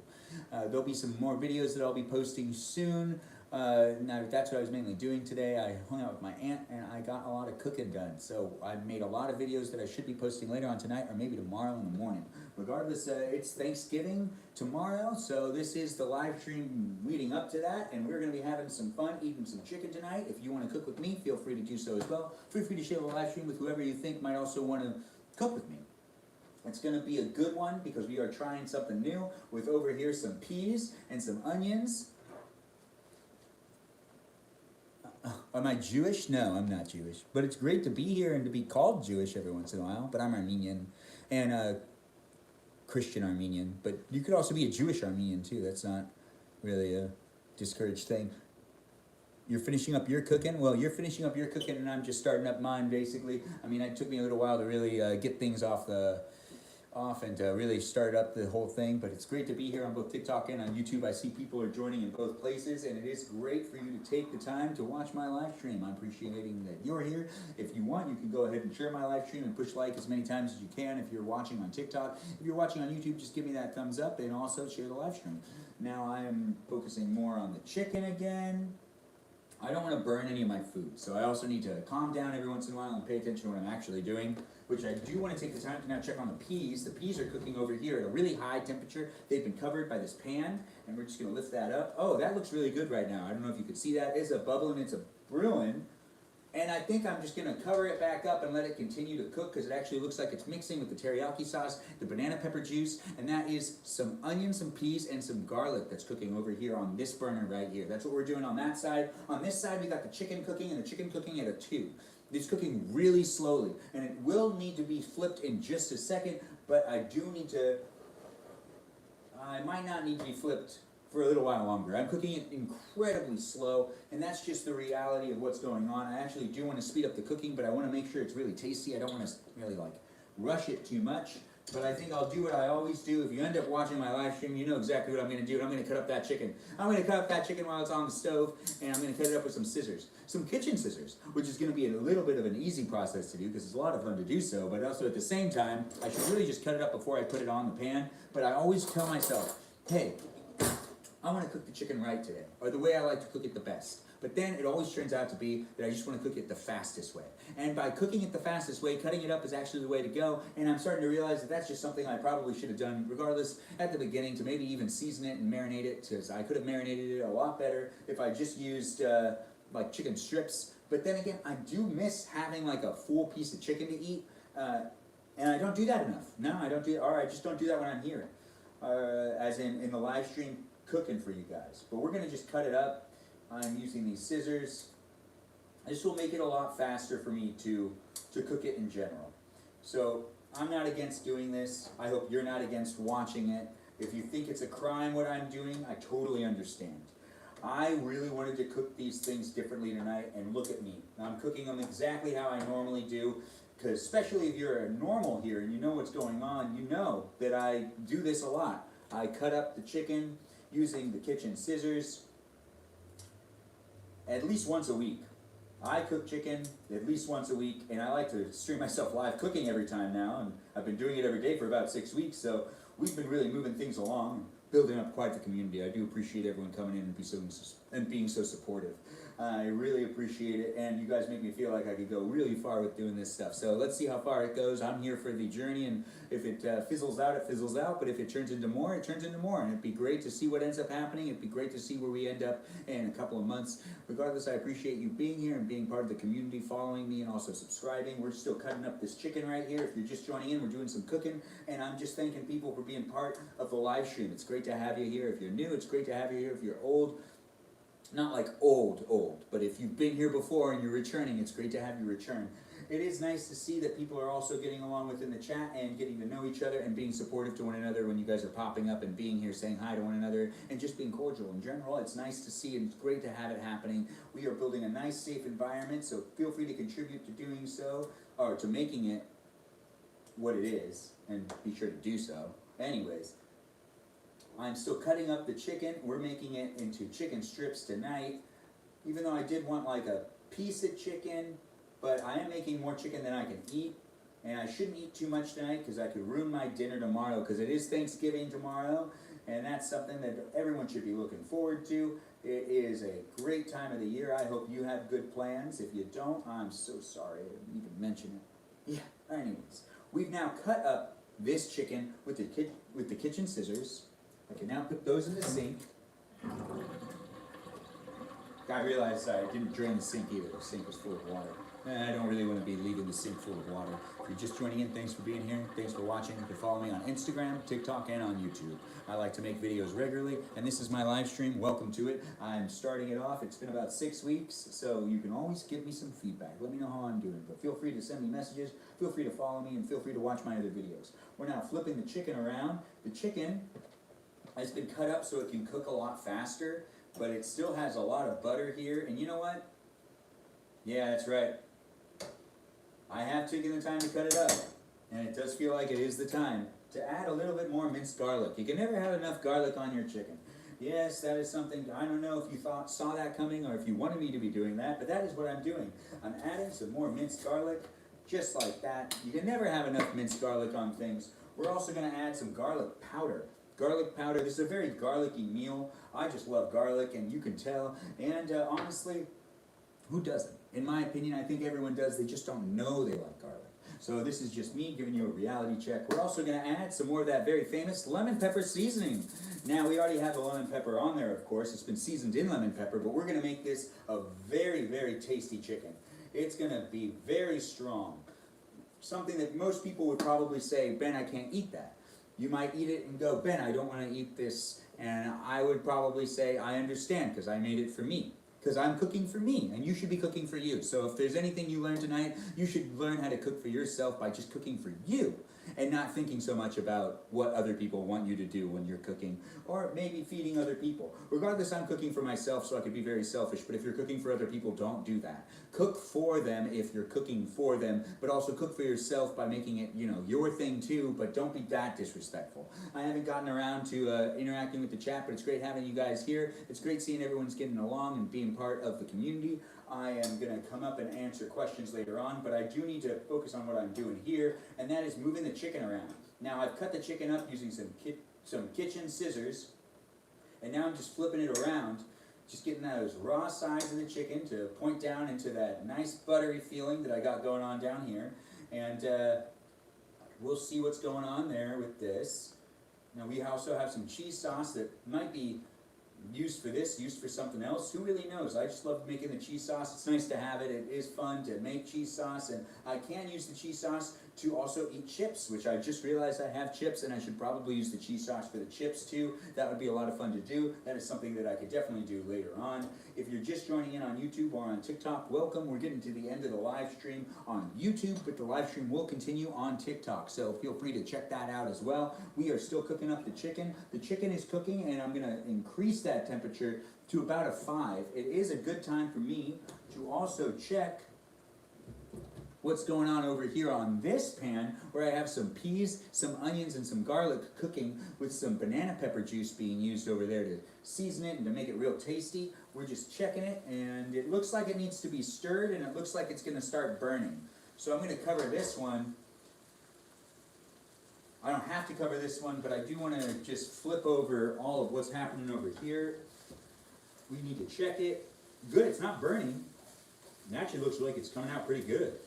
There'll be some more videos that I'll be posting soon. Now that's what I was mainly doing today. I hung out with my aunt and I got a lot of cooking done. So I made a lot of videos that I should be posting later on tonight or maybe tomorrow in the morning. Regardless, it's Thanksgiving tomorrow, so this is the live stream leading up to that, and we're going to be having some fun, eating some chicken tonight. If you want to cook with me, feel free to do so as well. Feel free to share the live stream with whoever you think might also want to cook with me. It's going to be a good one because we are trying something new with over here some peas and some onions. Am I Jewish? No, I'm not Jewish. But it's great to be here and to be called Jewish every once in a while. But I'm Armenian and Christian Armenian. But you could also be a Jewish Armenian too. That's not really a discouraged thing. You're finishing up your cooking? Well, you're finishing up your cooking and I'm just starting up mine basically. I mean, it took me a little while to really get things off and to really start up the whole thing, but it's great to be here on both TikTok and on YouTube. I see people are joining in both places, and it is great for you to take the time to watch my live stream. I'm appreciating that you're here. If you want, you can go ahead and share my live stream and push like as many times as you can if you're watching on TikTok. If you're watching on YouTube, just give me that thumbs up and also share the live stream. Now I am focusing more on the chicken again. I don't want to burn any of my food, so I also need to calm down every once in a while and pay attention to what I'm actually doing, which I do want to take the time to now check on the peas. The peas are cooking over here at a really high temperature. They've been covered by this pan, and we're just going to lift that up. Oh, that looks really good right now. I don't know if you can see that. It's a bubbling, it's a brewing. And I think I'm just going to cover it back up and let it continue to cook because it actually looks like it's mixing with the teriyaki sauce, the banana pepper juice, and that is some onions, some peas, and some garlic that's cooking over here on this burner right here. That's what we're doing on that side. On this side, we got the chicken cooking, and the chicken cooking at a 2. It's cooking really slowly, and it will need to be flipped in just a second, but I might not need to be flipped for a little while longer. I'm cooking it incredibly slow, and that's just the reality of what's going on. I actually do want to speed up the cooking, but I want to make sure it's really tasty. I don't want to really rush it too much, but I think I'll do what I always do. If you end up watching my live stream, you know exactly what I'm going to do. I'm going to cut up that chicken. I'm going to cut up that chicken while it's on the stove, and I'm going to cut it up with some scissors. Some kitchen scissors, which is going to be a little bit of an easy process to do because it's a lot of fun to do so, but also at the same time, I should really just cut it up before I put it on the pan, but I always tell myself, hey, I want to cook the chicken right today, or the way I like to cook it the best. But then it always turns out to be that I just want to cook it the fastest way. And by cooking it the fastest way, cutting it up is actually the way to go. And I'm starting to realize that that's just something I probably should have done regardless at the beginning, to maybe even season it and marinate it, because I could have marinated it a lot better if I just used chicken strips. But then again, I do miss having a full piece of chicken to eat. And I don't do that enough. No, I don't do, or I just don't do that when I'm here. As in the live stream cooking for you guys. But we're going to just cut it up. I'm using these scissors. This will make it a lot faster for me to cook it in general. So I'm not against doing this. I hope you're not against watching it. If you think it's a crime what I'm doing, I totally understand. I really wanted to cook these things differently tonight, and look at me. I'm cooking them exactly how I normally do, because especially if you're a normal here and you know what's going on, you know that I do this a lot. I cut up the chicken using the kitchen scissors at least once a week. I cook chicken at least once a week, and I like to stream myself live cooking every time now, and I've been doing it every day for about 6 weeks, so we've been really moving things along, building up quite the community. I do appreciate everyone coming in and being so supportive. I really appreciate it, and you guys make me feel like I could go really far with doing this stuff. So let's see how far it goes. I'm here for the journey, and if it fizzles out, it fizzles out, but if it turns into more, it turns into more, and it'd be great to see what ends up happening. It'd be great to see where we end up in a couple of months. Regardless, I appreciate you being here and being part of the community, following me, and also subscribing. We're still cutting up this chicken right here. If you're just joining in, we're doing some cooking, and I'm just thanking people for being part of the live stream. It's great to have you here. If you're new, it's great to have you here. If you're old, not like old, but if you've been here before and you're returning, it's great to have you return. It is nice to see that people are also getting along within the chat and getting to know each other and being supportive to one another when you guys are popping up and being here, saying hi to one another, and just being cordial in general. It's nice to see and it's great to have it happening. We are building a nice, safe environment, so feel free to contribute to doing so, or to making it what it is, and be sure to do so. Anyways, I'm still cutting up the chicken. We're making it into chicken strips tonight, even though I did want like a piece of chicken, but I am making more chicken than I can eat, and I shouldn't eat too much tonight because I could ruin my dinner tomorrow, because it is Thanksgiving tomorrow, and that's something that everyone should be looking forward to. It is a great time of the year. I hope you have good plans. If you don't, I'm so sorry I didn't even mention it. Yeah, anyways, we've now cut up this chicken with the kitchen scissors. I can now put those in the sink. I realized I didn't drain the sink either. The sink was full of water. I don't really want to be leaving the sink full of water. If you're just joining in, thanks for being here. Thanks for watching. You can follow me on Instagram, TikTok, and on YouTube. I like to make videos regularly, and this is my live stream. Welcome to it. I'm starting it off. It's been about 6 weeks, so you can always give me some feedback. Let me know how I'm doing, but feel free to send me messages. Feel free to follow me, and feel free to watch my other videos. We're now flipping the chicken around. The chicken has been cut up so it can cook a lot faster, but it still has a lot of butter here, and you know what? Yeah, that's right. I have taken the time to cut it up, and it does feel like it is the time to add a little bit more minced garlic. You can never have enough garlic on your chicken. Yes, that is something, I don't know if you saw that coming or if you wanted me to be doing that, but that is what I'm doing. I'm adding some more minced garlic, just like that. You can never have enough minced garlic on things. We're also going to add some garlic powder. Garlic powder, this is a very garlicky meal. I just love garlic, and you can tell. And honestly, who doesn't? In my opinion, I think everyone does. They just don't know they like garlic. So this is just me giving you a reality check. We're also going to add some more of that very famous lemon pepper seasoning. Now, we already have the lemon pepper on there, of course. It's been seasoned in lemon pepper, but we're going to make this a very, very tasty chicken. It's going to be very strong. Something that most people would probably say, Ben, I can't eat that. You might eat it and go, Ben, I don't want to eat this. And I would probably say, I understand, because I made it for me. Because I'm cooking for me, and you should be cooking for you. So if there's anything you learned tonight, you should learn how to cook for yourself by just cooking for you, and not thinking so much about what other people want you to do when you're cooking, or maybe feeding other people. Regardless, I'm cooking for myself, so I could be very selfish, but if you're cooking for other people, don't do that. Cook for them if you're cooking for them, but also cook for yourself by making it, your thing too, but don't be that disrespectful. I haven't gotten around to interacting with the chat, but it's great having you guys here. It's great seeing everyone's getting along and being part of the community. I am going to come up and answer questions later on, but I do need to focus on what I'm doing here, and that is moving the chicken around. Now, I've cut the chicken up using some kitchen scissors, and now I'm just flipping it around, just getting those raw sides of the chicken to point down into that nice buttery feeling that I got going on down here, and we'll see what's going on there with this. Now, we also have some cheese sauce that might be used for this, used for something else. Who really knows? I just love making the cheese sauce. It's nice to have it. It is fun to make cheese sauce, and I can use the cheese sauce to also eat chips, which I just realized I have chips, and I should probably use the cheese sauce for the chips too. That would be a lot of fun to do. That is something that I could definitely do later on. If you're just joining in on YouTube or on TikTok, welcome. We're getting to the end of the live stream on YouTube, but the live stream will continue on TikTok, so feel free to check that out as well. We are still cooking up the chicken. The chicken is cooking, and I'm going to increase that temperature to about a 5. It is a good time for me to also check what's going on over here on this pan, where I have some peas, some onions, and some garlic cooking with some banana pepper juice being used over there to season it and to make it real tasty. We're just checking it, and it looks like it needs to be stirred, and it looks like it's going to start burning. So I'm going to cover this one. I don't have to cover this one, but I do want to just flip over all of what's happening over here. We need to check it. Good, it's not burning. It actually looks like it's coming out pretty good.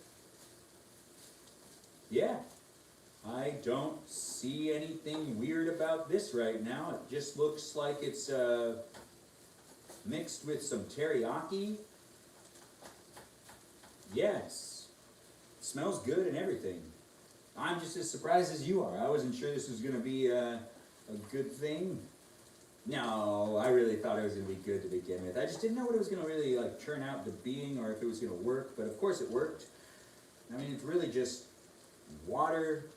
Yeah, I don't see anything weird about this right now. It just looks like it's mixed with some teriyaki. Yes, it smells good and everything. I'm just as surprised as you are. I wasn't sure this was going to be a good thing. No, I really thought it was gonna be good to begin with. I just didn't know what it was gonna really like turn out to being, or if it was gonna work. But of course it worked. I mean, it's really just water,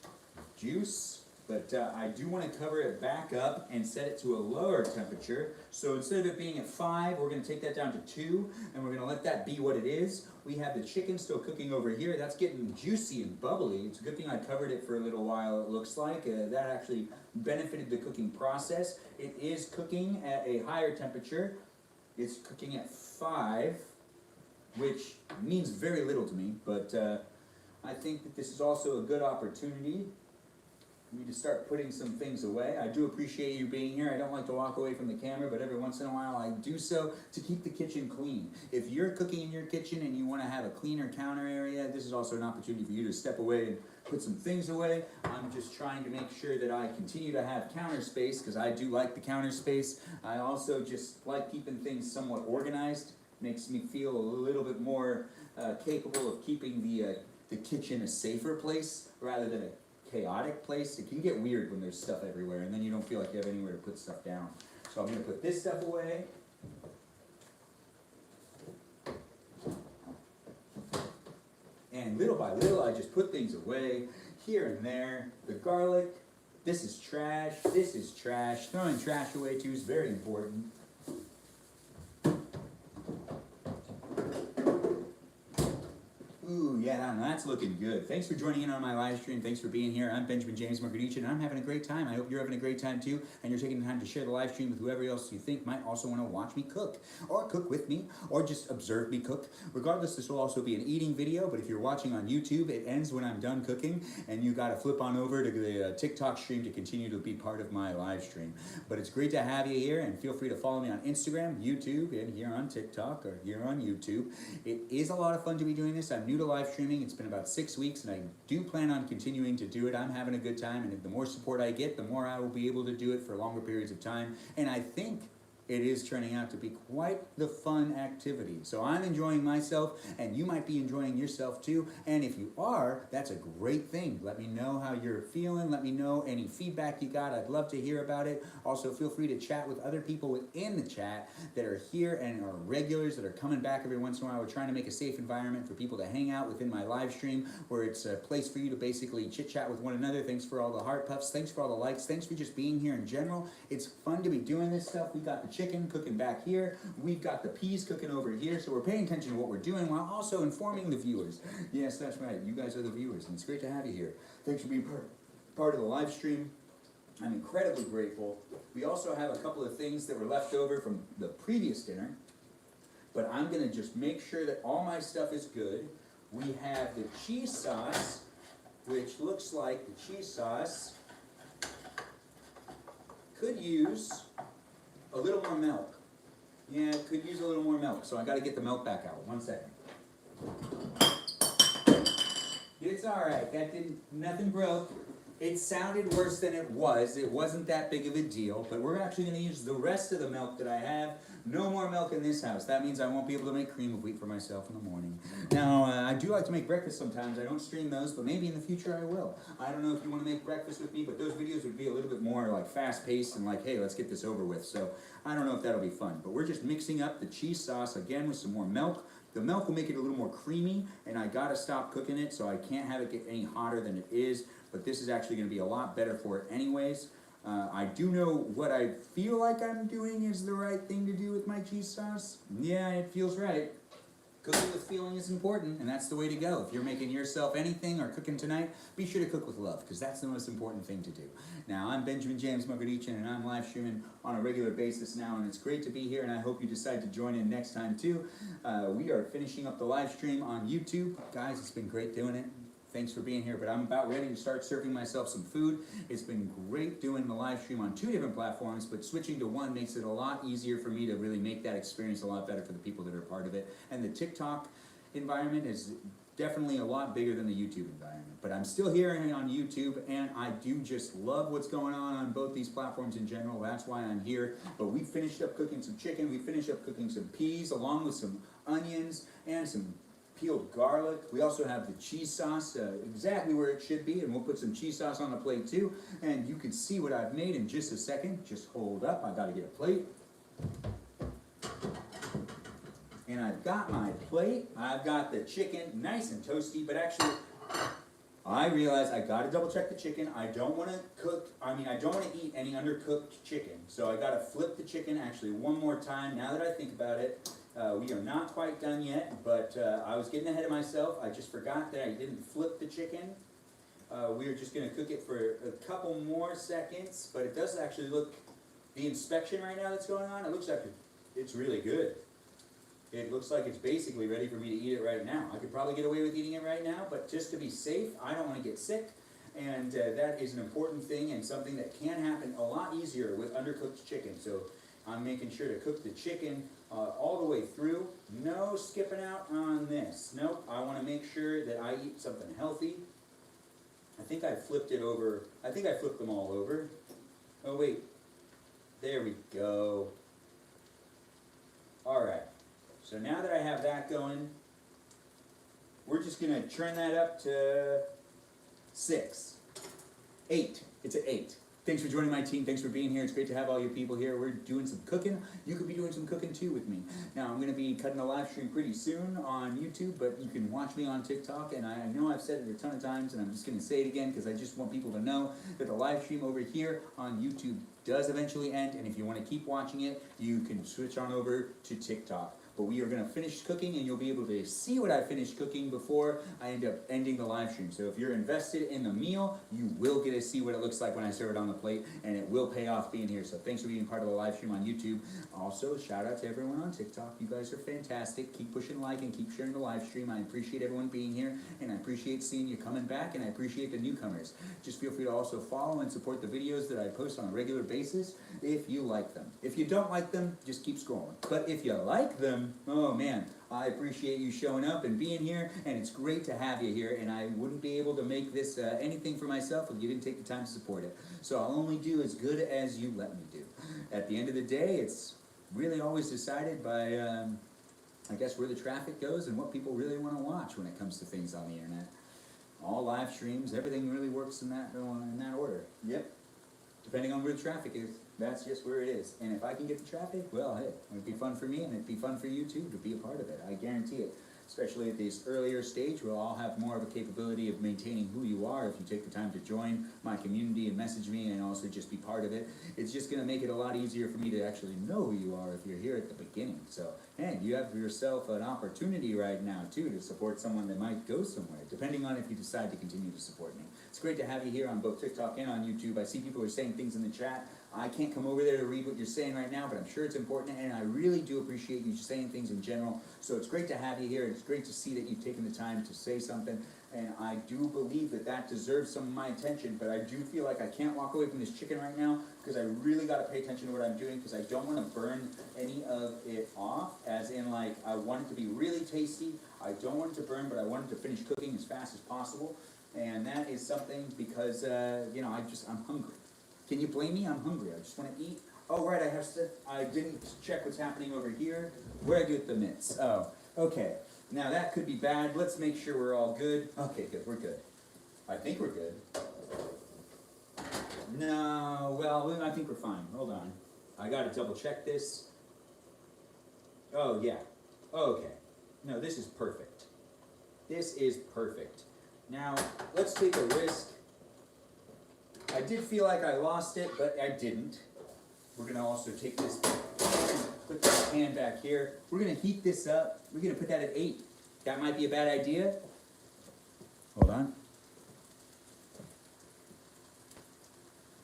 juice, but I do want to cover it back up and set it to a lower temperature. So instead of it being at 5, we're going to take that down to 2, and we're going to let that be what it is. We have the chicken still cooking over here. That's getting juicy and bubbly. It's a good thing I covered it for a little while, it looks like. That actually benefited the cooking process. It is cooking at a higher temperature. It's cooking at 5, which means very little to me, but I think that this is also a good opportunity for me to start putting some things away. I do appreciate you being here. I don't like to walk away from the camera, but every once in a while I do so to keep the kitchen clean. If you're cooking in your kitchen and you want to have a cleaner counter area, this is also an opportunity for you to step away and put some things away. I'm just trying to make sure that I continue to have counter space, because I do like the counter space. I also just like keeping things somewhat organized. Makes me feel a little bit more capable of keeping the kitchen a safer place rather than a chaotic place. It can get weird when there's stuff everywhere, and then you don't feel like you have anywhere to put stuff down. So I'm going to put this stuff away. And little by little, I just put things away here and there. The garlic, this is trash, this is trash. Throwing trash away too is very important. Ooh, yeah, that's looking good. Thanks for joining in on my live stream. Thanks for being here. I'm Benjamin James Marguerite, and I'm having a great time. I hope you're having a great time too, and you're taking the time to share the live stream with whoever else you think might also want to watch me cook, or cook with me, or just observe me cook. Regardless, this will also be an eating video, but if you're watching on YouTube, it ends when I'm done cooking, and you got to flip on over to the TikTok stream to continue to be part of my live stream. But it's great to have you here, and feel free to follow me on Instagram, YouTube, and here on TikTok, or here on YouTube. It is a lot of fun to be doing this. I'm new to live streaming. It's been about 6 weeks, and I do plan on continuing to do it. I'm having a good time, and the more support I get, the more I will be able to do it for longer periods of time. And I think it is turning out to be quite the fun activity. So I'm enjoying myself, and you might be enjoying yourself too. And if you are, that's a great thing. Let me know how you're feeling. Let me know any feedback you got. I'd love to hear about it. Also, feel free to chat with other people within the chat that are here and are regulars that are coming back every once in a while. We're trying to make a safe environment for people to hang out within my live stream, where it's a place for you to basically chit-chat with one another. Thanks for all the heart puffs. Thanks for all the likes. Thanks for just being here in general. It's fun to be doing this stuff. We got the chicken cooking back here. We've got the peas cooking over here. So we're paying attention to what we're doing while also informing the viewers. Yes, that's right. You guys are the viewers, and it's great to have you here. Thanks for being part of the live stream. I'm incredibly grateful. We also have a couple of things that were left over from the previous dinner, but I'm going to just make sure that all my stuff is good. We have the cheese sauce, which looks like the cheese sauce could use a little more milk. Yeah, it could use a little more milk, so I got to get the milk back out. 1 second. It's all right. Nothing broke. It sounded worse than it was. It wasn't that big of a deal, but we're actually going to use the rest of the milk that I have. No more milk in this house. That means I won't be able to make cream of wheat for myself in the morning. Now, I do like to make breakfast sometimes. I don't stream those, but maybe in the future I will. I don't know if you want to make breakfast with me, but those videos would be a little bit more like fast-paced and like, hey, let's get this over with. So I don't know if that'll be fun, but we're just mixing up the cheese sauce again with some more milk. The milk will make it a little more creamy, and I gotta stop cooking it, so I can't have it get any hotter than it is, but this is actually gonna be a lot better for it anyways. I do know what I feel like I'm doing is the right thing to do with my cheese sauce. Yeah, it feels right. Cooking with feeling is important, and that's the way to go. If you're making yourself anything or cooking tonight, be sure to cook with love, because that's the most important thing to do. Now, I'm Benjamin James Marguerite, and I'm live streaming on a regular basis now, and it's great to be here, and I hope you decide to join in next time, too. We are finishing up the live stream on YouTube. Guys, it's been great doing it. Thanks for being here, but I'm about ready to start serving myself some food. It's been great doing the live stream on 2 different platforms, but switching to one makes it a lot easier for me to really make that experience a lot better for the people that are part of it. And the TikTok environment is definitely a lot bigger than the YouTube environment. But I'm still here on YouTube, and I do just love what's going on both these platforms in general. That's why I'm here. But we finished up cooking some chicken. We finished up cooking some peas along with some onions and some peeled garlic. We also have the cheese sauce, exactly where it should be, and we'll put some cheese sauce on the plate too. And you can see what I've made in just a second. Just hold up, I gotta get a plate. And I've got my plate. I've got the chicken nice and toasty, but actually, I realize I gotta double check the chicken. I don't wanna I don't wanna eat any undercooked chicken. So I gotta flip the chicken actually one more time now that I think about it. We are not quite done yet, but I was getting ahead of myself. I just forgot that I didn't flip the chicken. We are just gonna cook it for a couple more seconds, but it does actually look, the inspection right now that's going on, it looks like it's really good. It looks like it's basically ready for me to eat it right now. I could probably get away with eating it right now, but just to be safe, I don't want to get sick. And that is an important thing and something that can happen a lot easier with undercooked chicken. So I'm making sure to cook the chicken all the way through. No skipping out on this. Nope, I want to make sure that I eat something healthy. I think I flipped it over. I think I flipped them all over. Oh wait, there we go. All right. So now that I have that going, we're just gonna turn that up to 6, 8. It's an 8. Thanks for joining my team. Thanks for being here. It's great to have all you people here. We're doing some cooking. You could be doing some cooking too with me. Now, I'm gonna be cutting a live stream pretty soon on YouTube, but you can watch me on TikTok. And I know I've said it a ton of times, and I'm just gonna say it again because I just want people to know that the live stream over here on YouTube does eventually end. And if you want to keep watching it, you can switch on over to TikTok. But we are going to finish cooking, and you'll be able to see what I finished cooking before I end up ending the live stream. So if you're invested in the meal, you will get to see what it looks like when I serve it on the plate, and it will pay off being here. So thanks for being part of the live stream on YouTube. Also, shout out to everyone on TikTok. You guys are fantastic. Keep pushing like and keep sharing the live stream. I appreciate everyone being here, and I appreciate seeing you coming back, and I appreciate the newcomers. Just feel free to also follow and support the videos that I post on a regular basis if you like them. If you don't like them, just keep scrolling. But if you like them, oh man, I appreciate you showing up and being here, and it's great to have you here, and I wouldn't be able to make this anything for myself if you didn't take the time to support it. So I'll only do as good as you let me do. At the end of the day, it's really always decided by, I guess, where the traffic goes and what people really want to watch when it comes to things on the internet. All live streams, everything really works in that order. Yep. Depending on where the traffic is, that's just where it is. And if I can get the traffic, well, hey, it'd be fun for me, and it'd be fun for you too to be a part of it. I guarantee it. Especially at this earlier stage, we'll all have more of a capability of maintaining who you are if you take the time to join my community and message me and also just be part of it. It's just going to make it a lot easier for me to actually know who you are if you're here at the beginning. So, hey, you have yourself an opportunity right now too to support someone that might go somewhere, depending on if you decide to continue to support me. It's great to have you here on both TikTok and on YouTube. I see people are saying things in the chat. I can't come over there to read what you're saying right now, but I'm sure it's important, and I really do appreciate you saying things in general. So it's great to have you here. It's great to see that you've taken the time to say something, and I do believe that that deserves some of my attention, but I do feel like I can't walk away from this chicken right now because I really got to pay attention to what I'm doing because I don't want to burn any of it off, as in like I want it to be really tasty. I don't want it to burn, but I want it to finish cooking as fast as possible, and that is something because, you know, I'm hungry. Can you blame me? I'm hungry. I just want to eat. Oh, right, I didn't check what's happening over here. Where'd I get the mitts? Oh, okay. Now that could be bad. Let's make sure we're all good. Okay, good, we're good. I think we're good. No, well, I think we're fine. Hold on. I gotta double check this. Oh, yeah. Okay. No, this is perfect. This is perfect. Now, let's take a risk. I did feel like I lost it, but I didn't. We're going to also take this, put this pan back here. We're going to heat this up. We're going to put that at 8. That might be a bad idea. Hold on.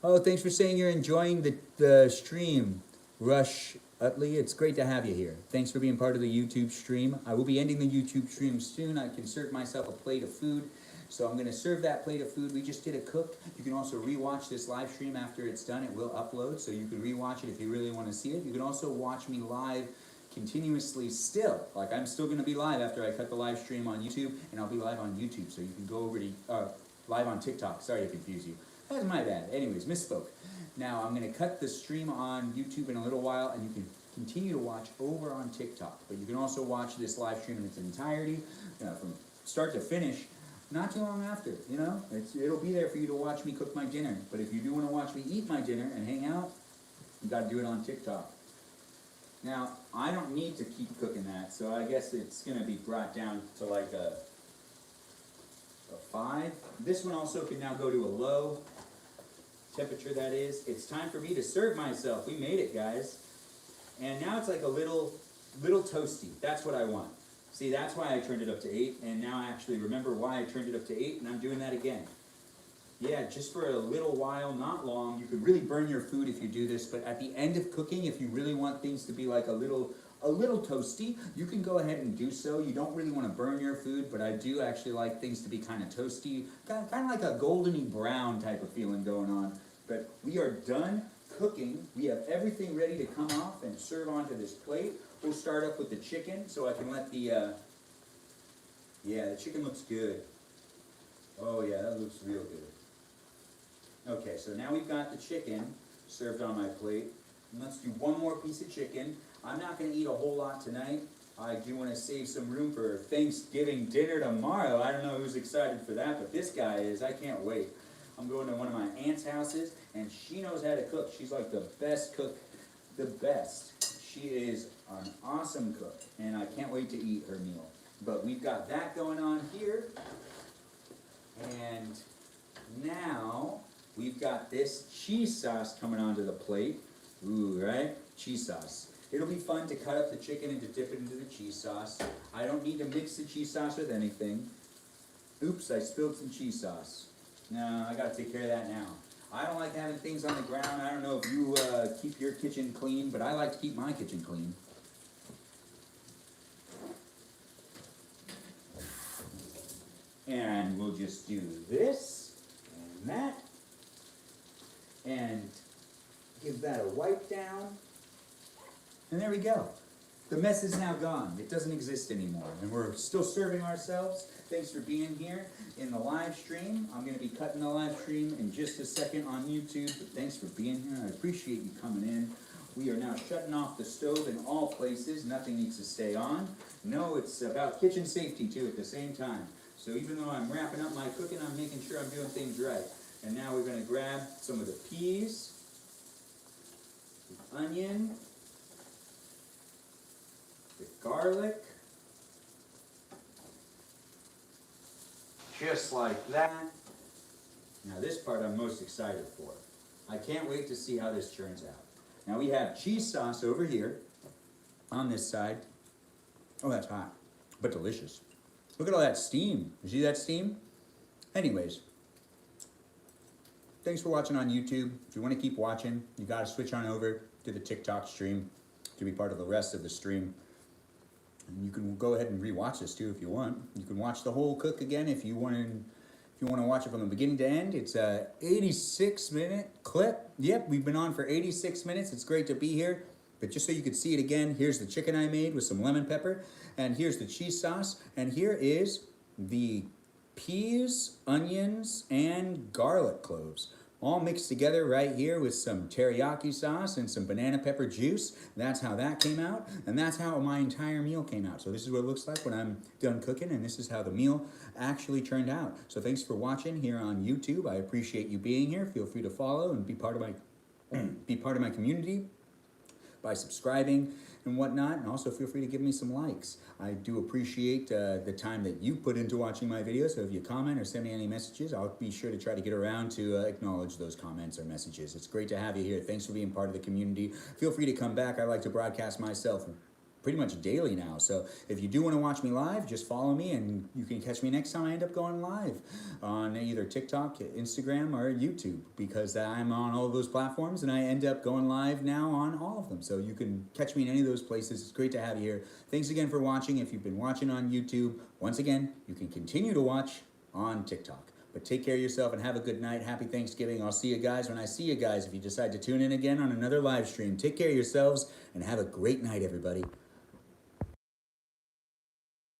Oh, thanks for saying you're enjoying the stream, Rush Utley. It's great to have you here. Thanks for being part of the YouTube stream. I will be ending the YouTube stream soon. I can serve myself a plate of food. So I'm going to serve that plate of food. We just did a cook. You can also rewatch this live stream after it's done. It will upload, so you can rewatch it if you really want to see it. You can also watch me live continuously still. Like I'm still going to be live after I cut the live stream on YouTube, and I'll be live on YouTube. So you can go over to live on TikTok. Sorry to confuse you. That's my bad. Anyways, misspoke. Now I'm going to cut the stream on YouTube in a little while, and you can continue to watch over on TikTok. But you can also watch this live stream in its entirety, from start to finish, not too long after, you know? It'll be there for you to watch me cook my dinner. But if you do want to watch me eat my dinner and hang out, you got to do it on TikTok. Now, I don't need to keep cooking that, so I guess it's going to be brought down to like a 5. This one also can now go to a low temperature, that is. It's time for me to serve myself. We made it, guys. And now it's like a little toasty. That's what I want. See, that's why I turned it up to 8, and now I actually remember why I turned it up to 8, and I'm doing that again. Yeah, just for a little while, not long. You could really burn your food if you do this, but at the end of cooking, if you really want things to be like a little toasty, you can go ahead and do so. You don't really want to burn your food, but I do actually like things to be kind of toasty, kind of like a goldeny brown type of feeling going on. But we are done cooking. We have everything ready to come off and serve onto this plate. We'll start up with the chicken, so I can let the chicken looks good. Oh yeah, that looks real good. Okay, so now we've got the chicken served on my plate. And let's do one more piece of chicken. I'm not going to eat a whole lot tonight. I do want to save some room for Thanksgiving dinner tomorrow. I don't know who's excited for that, but this guy is. I can't wait. I'm going to one of my aunt's houses, and she knows how to cook. She's like the best cook, the best. She is an awesome cook, and I can't wait to eat her meal. But we've got that going on here, and now we've got this cheese sauce coming onto the plate. Ooh, right? Cheese sauce. It'll be fun to cut up the chicken and to dip it into the cheese sauce. I don't need to mix the cheese sauce with anything. Oops, I spilled some cheese sauce. No, I gotta take care of that now. I don't like having things on the ground. I don't know if you keep your kitchen clean, but I like to keep my kitchen clean. And we'll just do this and that. And give that a wipe down. And there we go. The mess is now gone. It doesn't exist anymore. And we're still serving ourselves. Thanks for being here in the live stream. I'm going to be cutting the live stream in just a second on YouTube. But thanks for being here. I appreciate you coming in. We are now shutting off the stove in all places. Nothing needs to stay on. No, it's about kitchen safety too at the same time. So even though I'm wrapping up my cooking, I'm making sure I'm doing things right. And now we're going to grab some of the peas, the onion, the garlic, just like that. Now this part I'm most excited for. I can't wait to see how this turns out. Now we have cheese sauce over here on this side. Oh, that's hot, but delicious. Look at all that steam. You see that steam? Anyways, thanks for watching on YouTube. If you want to keep watching, you got to switch on over to the TikTok stream to be part of the rest of the stream. And you can go ahead and rewatch this too if you want. You can watch the whole cook again if you want to. If you want to watch it from the beginning to end. It's a 86-minute clip. Yep, we've been on for 86 minutes. It's great to be here. But just so you could see it again, here's the chicken I made with some lemon pepper. And here's the cheese sauce. And here is the peas, onions, and garlic cloves. All mixed together right here with some teriyaki sauce and some banana pepper juice. That's how that came out. And that's how my entire meal came out. So this is what it looks like when I'm done cooking. And this is how the meal actually turned out. So thanks for watching here on YouTube. I appreciate you being here. Feel free to follow and be part of my community by subscribing and whatnot, and also feel free to give me some likes. I do appreciate the time that you put into watching my videos, so if you comment or send me any messages, I'll be sure to try to get around to acknowledge those comments or messages. It's great to have you here. Thanks for being part of the community. Feel free to come back. I like to broadcast myself pretty much daily now. So if you do want to watch me live, just follow me and you can catch me next time I end up going live on either TikTok, Instagram, or YouTube, because I'm on all of those platforms and I end up going live now on all of them. So you can catch me in any of those places. It's great to have you here. Thanks again for watching. If you've been watching on YouTube, once again, you can continue to watch on TikTok. But take care of yourself and have a good night. Happy Thanksgiving. I'll see you guys when I see you guys if you decide to tune in again on another live stream. Take care of yourselves and have a great night, everybody.